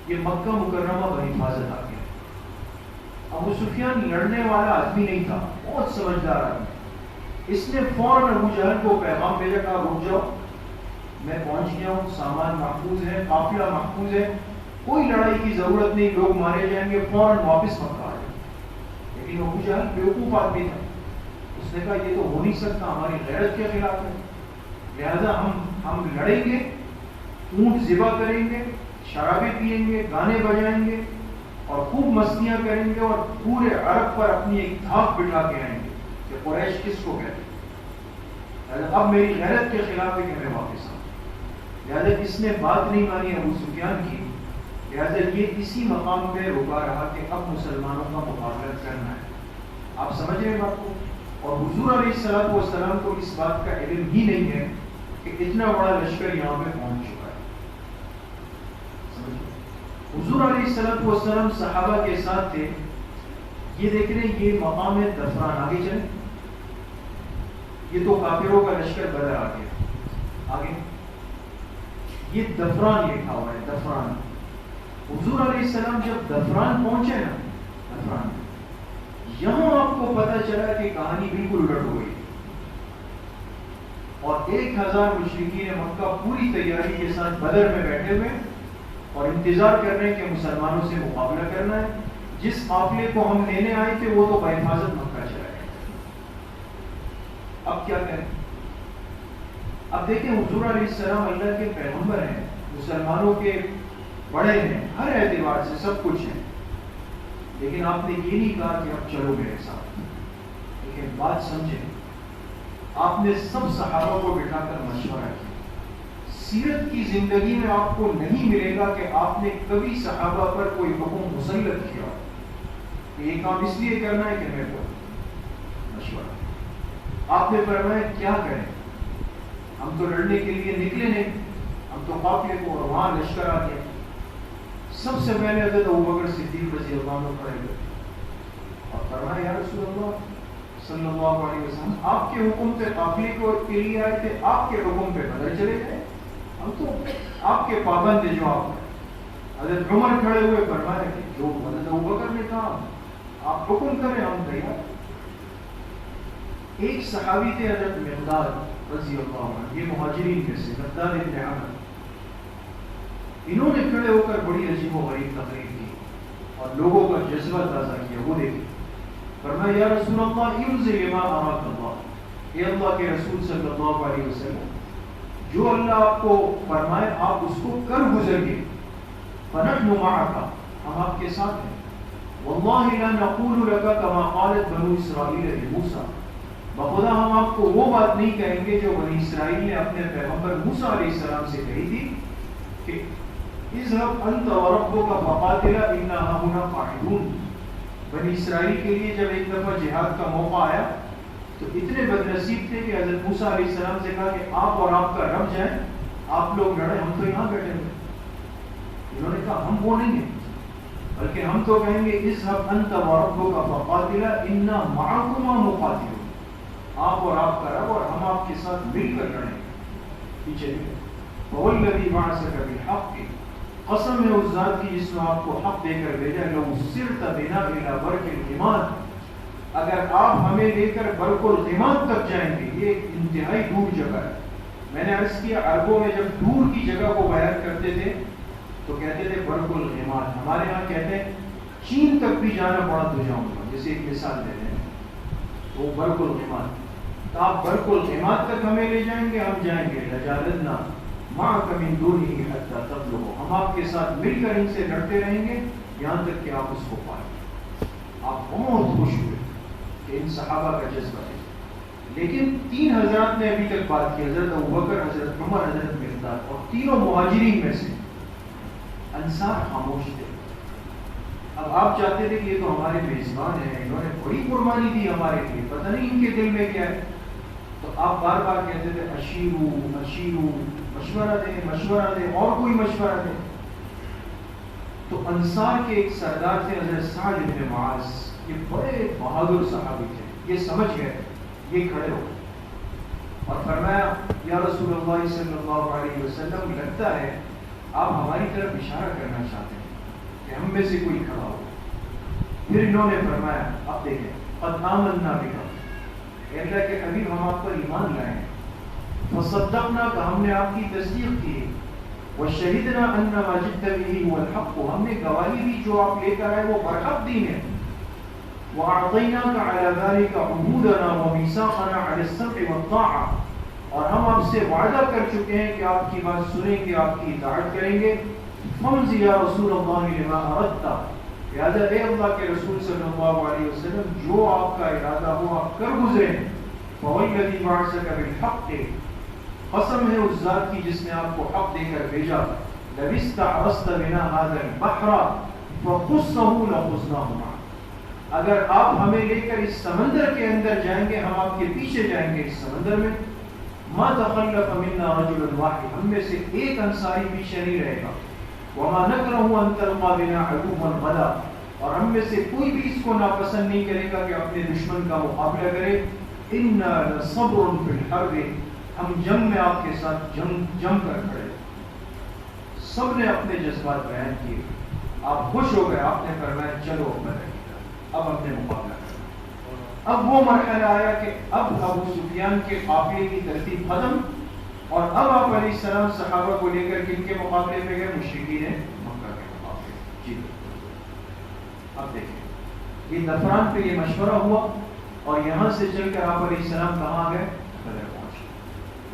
یہ مکہ مکرمہ بنی حفاظت آ گیا. ابو سفیان لڑنے والا آدمی نہیں تھا، بہت سمجھدار آدمی. اس نے فوراً ابو جہل کو پیغام بھیجا، کہا رک جاؤ، میں پہنچ گیا ہوں، سامان محفوظ ہے، قافلہ محفوظ ہے، کوئی لڑائی کی ضرورت نہیں، لوگ مارے جائیں گے، فوراً واپس مکہ آ جائیں. لیکن ابو جہل بیوقوف آدمی تھا. اس نے کہا یہ تو ہو نہیں سکتا، ہماری غیرت کے خلاف ہے، لہذا ہم لڑیں گے، اونٹ ذبح کریں گے، شرابیں پیئیں گے، گانے بجائیں گے اور خوب مستیاں کریں گے اور پورے عرب پر اپنی ایک دھاک بٹھا کے آئیں گے کہ قریش کس کو کہتے ہیں. اب میری غیرت کے خلاف ہے کہ میں واپس آؤں. لہذا اس نے بات نہیں مانی ابو سفیان کی. لہذا یہ اسی مقام پہ رکا رہا کہ اب مسلمانوں کا مقابلہ کرنا ہے. آپ سمجھ رہے ہیں بات کو؟ اور حضور علیہ السلام کو اس بات کا علم ہی نہیں ہے کہ اتنا بڑا لشکر یہاں پہ پہنچ چکا ہے. حضور علیہ السلام صحابہ کے ساتھ تھے. یہ دیکھ رہے ہیں یہ مقام ہے دفران. آگے چلیں. یہ تو کافروں کا لشکر بدر آ گیا. آگے یہ دفران لکھا ہوا ہے، دفران. حضور علیہ السلام جب دفران پہنچے نا، دفران یہاں آپ کو پتہ چلا کہ کہانی بالکل الٹ ہو گئی. اور 1000 مشرکین مکہ پوری تیاری کے ساتھ بدر میں بیٹھے ہوئے اور انتظار کر رہے ہیں کہ مسلمانوں سے مقابلہ کرنا ہے. جس قافلے کو ہم لینے آئے تھے وہ تو بحفاظت مکہ چلا گیا. اب کیا کریں؟ اب دیکھیں حضور علیہ السلام اللہ کے پیغمبر ہیں، مسلمانوں کے بڑے ہیں، ہر اعتبار سے سب کچھ ہے، لیکن آپ نے یہ نہیں کہا کہ اب چلو میرے ساتھ. لیکن بات سمجھیں، آپ نے سب صحابہ کو بٹھا کر مشورہ کیا. سیرت کی زندگی میں آپ کو نہیں ملے گا کہ آپ نے کبھی صحابہ پر کوئی حکم مسلط کیا کہ یہ کام اس لیے کرنا ہے کہ میرے کو مشورہ. آپ نے فرمایا کیا کریں، ہم تو لڑنے کے لیے نکلے نہیں، ہم تو قافلے کو، اور وہاں لشکر آ گیا. سب سے پہلے حضرت ابوبکر صدیق رضی اللہ عنہ کھڑے ہوئے اور فرمایا یا رسول اللہ صلی اللہ علیہ وسلم آپ کے حکم پہ قافلے کے لیے آئے تھے، آپ کے حکم پہ بدر چلے گئے، ہم تو آپ کے پابند ہیں جو آپ ہیں۔ حضرت عمر کھڑے ہوئے فرمایا کہ جو حضرت ابوبکر نے کہا آپ حکم کریں ہم تیار۔ ایک صحابی تھے حضرت مقداد رضی اللہ عنہ، یہ مہاجرین میں سے مقداد ابن عمر، انہوں نے کھڑے ہو کر بڑی عجیب و غریب تقریر کی اور لوگوں کا جذبہ تازہ کیا۔ وہ دیکھیں فرمایا یا رسول اللہ انزل ما اراک اللہ، اے اللہ کے رسول صلی اللہ علیہ وسلم جو اللہ آپ کو فرمائے آپ اس کو کر گزریے، فنحن معک، ہم آپ کے ساتھ ہیں، واللہ لا نقول لك كما قالت بنو اسرائیل لموسیٰ، بخدا ہم آپ کو وہ بات نہیں کہیں گے جو بنی اسرائیل نے اپنے پیغمبر موسیٰ علیہ السلام سے کہی تھی کہ اذهب انت وربك فقاتلا انا هاهنا قاعدون۔ بنی اسرائیل کے لیے جب ایک دفعہ جہاد کا موقع آیا تو اتنے بدنصیب تھے کہ حضرت موسیٰ علیہ السلام سے کہا کہ آپ اور آپ کا رب جائیں، آپ لوگ لڑیں، ہم تو یہاں بیٹھے ہوئے۔ انہوں نے کہا ہم وہ نہیں ہیں، بلکہ ہم تو کہیں گے اذهب انت وربك فقاتلا انا معكما مقاتلون، آپ اور آپ کا رب اور ہم آپ کے ساتھ مل کر لڑیں۔ پیچھے وَوَالَّذِي بَعَثَكَ بِالْحَقِّ، قسم ہے اس ذات کی جس نے آپ کو حق دے کر بھیجا، لو سرت بنا الى برق الغماد، اگر آپ ہمیں لے کر برق الغماد تک جائیں گے، یہ ایک انتہائی دور جگہ ہے۔ میں نے عرض کیا عربوں میں جب دور کی جگہ کو بیان کرتے تھے تو کہتے تھے برق الغماد، ہمارے ہاں کہتے ہیں چین تک بھی جانا پڑا تو جاؤں گا، جیسے ایک مثال دیتے ہیں تو برق الغماد، تو آپ برق الغماد تک ہمیں لے جائیں گے، ہم جائیں گے لجالدنا معك من دونه حتى تبلغ، ہم آپ کے ساتھ مل کر ان سے لڑتے رہیں گے یہاں تک کہ آپ اس کو پائیں۔ آپ بہت خوش ہوئے کہ ان صحابہ کا جذبہ ہے، لیکن تین حضرات نے ابھی تک بات کی، حضرت ابوبکر، حضرت عمر، حضرت مقداد، اور تینوں مہاجرین میں سے انصار خاموش تھے۔ اب آپ چاہتے تھے کہ یہ تو ہمارے میزبان ہیں، انہوں نے بڑی قربانی دی ہمارے لیے، پتہ نہیں ان کے دل میں کیا ہے، تو آپ بار بار کہتے تھے اشیرو اشیرو، مشورہ دیں مشورہ دیں، اور کوئی مشورہ دیں۔ تو انصار کے ایک سردار تھے حضرت سعد بن معاذ، یہ بڑے بہادر صحابی تھے، یہ سمجھ گئے، یہ کھڑے ہو اور فرمایا یا رسول اللہ صلی اللہ علیہ وسلم لگتا ہے آپ ہماری طرف اشارہ کرنا چاہتے ہیں کہ ہم میں سے کوئی کھڑا ہو۔ پھر انہوں نے فرمایا اب دیکھیں قد آمنا بک، اے اللہ کے حبیب ہم آپ پر ایمان لائے ہیں، فصدقنا کہ ہم نے آپ کی تصدیق کی، وشہدنا ان ما جئت به هو الحق، ہم نے گواہی دی جو آپ لے کر آئے وہ برحق دین ہے، واعطیناک علی ذلک عہودنا ومیثاقنا علی السمع والطاعة، اور ہم آپ سے وعدہ کر چکے ہیں کہ آپ کی بات سنیں گے، آپ کی اطاعت کریں گے، فامض یا رسول اللہ لما اردت، لہذا اے اللہ کے رسول صلی اللہ علیہ وسلم جو آپ کا ارادہ ہو آپ کر گزریں، فوالذی بعثک بالحق، قسم ہے اس ذات کی جس نے آپ کو حق دے کر بھیجا، لبستعرضت بنا هذا البحر فخصه لخصناه معك، اگر آپ ہمیں لے کر اس سمندر کے اندر جائیں گے ہم آپ کے پیچھے جائیں گے اس سمندر میں، ما تخلف منا رجل واحد، ہم میں سے ایک انصاری پیچھے نہیں رہے گا، وما نكره ان تلقى بنا عدوا غدا، اور ہم میں سے کوئی بھی اس کو ناپسند نہیں کرے گا کہ اپنے دشمن کا مقابلہ کرے، انا لصبر فی الحرب، ہم جنگ میں آپ کے ساتھ جم کر کھڑے۔ سب نے اپنے جذبات بیان کیے، آپ خوش ہو گئے، آپ نے فرمایا چلو اب ہم نے مقابلہ کرنا۔ اب وہ مرحلہ آیا کہ اب ابو سفیان کے قافلے کی ترتیب ختم، اور اب آپ علیہ السلام صحابہ کو لے کر کن کے مقابلے پہ گئے؟ مشرکین مکہ کے مقابلے۔ جی اب دیکھیں یہ دفران پہ یہ مشورہ ہوا اور یہاں سے چل کر آپ علیہ السلام کہاں گئے؟ بدر پہنچے۔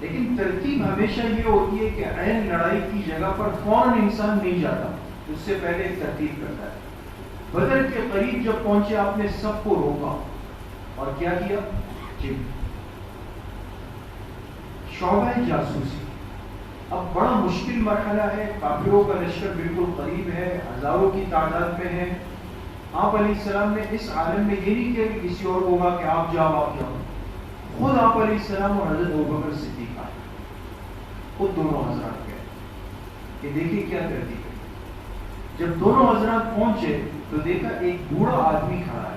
لیکن ترتیب ہمیشہ یہ ہوتی ہے کہ عین لڑائی کی جگہ پر فوراً انسان نہیں جاتا، اس سے پہلے ایک ترتیب کرتا ہے۔ بدر کے قریب جب پہنچے آپ نے سب کو روکا اور کیا کیا؟ جی شعبہ جاسوسی۔ اب بڑا مشکل مرحلہ ہے، کافروں کا لشکر بالکل قریب ہے، ہزاروں کی تعداد میں ہے۔ آپ علیہ السلام نے اس عالم میں یہ نہیں کیا کہ کسی اور کو کہا کہ آپ جاؤ، خود آپ علیہ السلام اور حضرت ابوبکر صدیق آئے، خود دونوں حضرات گئے کہ دیکھیے کیا کرتی ہے۔ جب دونوں حضرات پہنچے تو دیکھا ایک بوڑھا آدمی کھڑا ہے،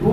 2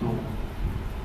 2,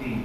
3।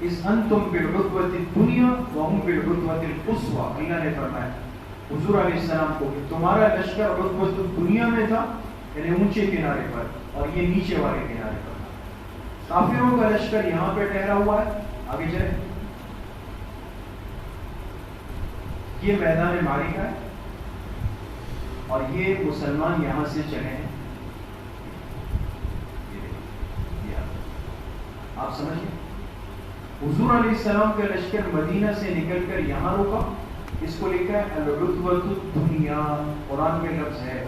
اس انتم بالعدوۃ الدنیا وهم بالعدوۃ القصوى، اللہ نے فرمایا حضور علیہ السلام کو کہ تمہارا لشکر عدوۃ الدنیا میں تھا، یعنی اونچے کنارے پر، اور یہ نیچے والے کنارے پر تھا۔ کافروں کا لشکر یہاں پہ ٹھہرا ہوا ہے، آگے چلے، یہ میدان معرکہ ہے، اور یہ مسلمان یہاں سے چلے ہیں، آپ سمجھیں، حضور علیہ السلام کا لشکر مدینہ سے نکل کر یہاں رکا، اس کو لکھا ہے العدوۃ الدنیا، قرآن میں لفظ ہے۔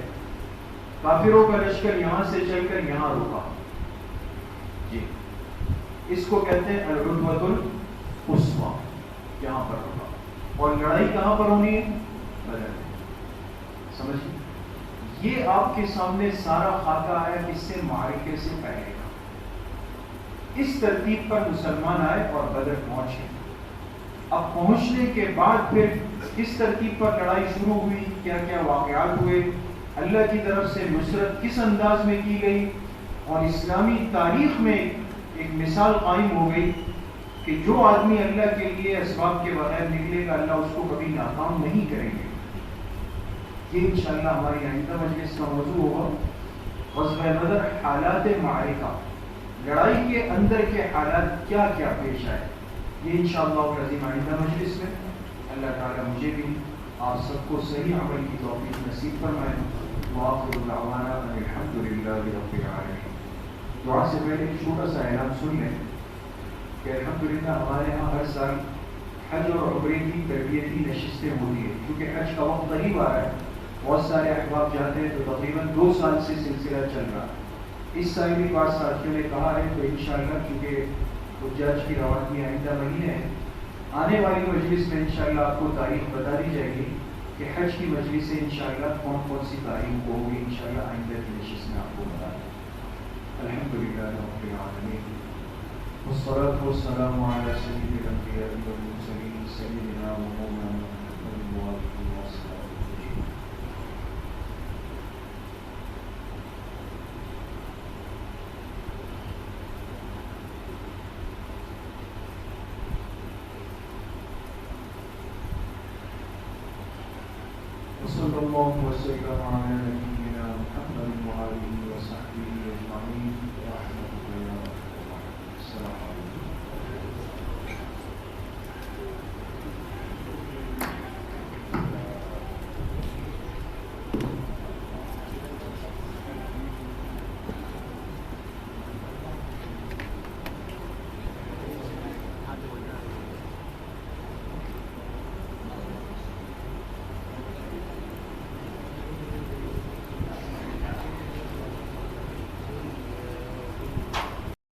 کافروں کا لشکر یہاں سے چل کر یہاں رکا، جی اس کو کہتے ہیں العدوۃ القصوى، یہاں پر رکا، اور لڑائی کہاں پر ہونی ہے؟ بدر میں، سمجھیں، یہ آپ کے سامنے سارا خاکہ ہے کس سے؟ معرکے سے پہلے کا۔ اس ترتیب پر مسلمان آئے اور بدر پہنچے۔ اب پہنچنے کے بعد پھر کس ترتیب پر لڑائی شروع ہوئی، کیا کیا واقعات ہوئے، اللہ کی طرف سے نصرت کس انداز میں کی گئی، اور اسلامی تاریخ میں ایک مثال قائم ہو گئی کہ جو آدمی اللہ کے لیے اسباب کے بغیر نکلے گا اللہ اس کو کبھی ناکام نہیں کریں گے۔ یہ انشاءاللہ ہماری آئندہ مجلس کا موضوع ہوگا، غزوہ بدر، حالات معرکہ، لڑائی کے اندر کے حالات کیا کیا پیش آئے، یہ انشاءاللہ العظیم آئندہ مجلس میں۔ اللہ تعالیٰ مجھے بھی آپ سب کو صحیح عمل کی توفیق نصیب فرمائے۔ وآخر دعوانا ان الحمد للہ رب العالمین۔ دعا سے پہلے ایک چھوٹا سا اعلان سن لیں کہ الحمدللہ ہمارے یہاں ہر سال حج اور عمرے کی تربیتی نشستیں ہوتی ہیں، کیونکہ حج کا وقت قریب آ رہا ہے، بہت سارے احباب جاتے ہیں، تو تقریباً 2 سال سے سلسلہ چل رہا ہے۔ اس سال بھی بعض ساتھیوں نے کہا ہے، تو انشاءاللہ چونکہ حجاج کی روانگی آئندہ مہینے ہے، آنے والی مجلس میں انشاءاللہ آپ کو تاریخ بتا دی جائے گی کہ حج کی مجلس سے انشاءاللہ کون کون سی تاریخ کو ہوگی، انشاءاللہ آئندہ کی نشست میں آپ کو بتا دیں۔ الحمدللہ رب العالمین، والصلاة والسلام علی سید الانبیاء والمرسلین سیدنا و مولانا محمد وآلہ وصحبہ اجمعین۔ صلی اللہ وسلم علی نبینا محمد وآلہ وصحبہ اجمعین۔ السلام علیکم۔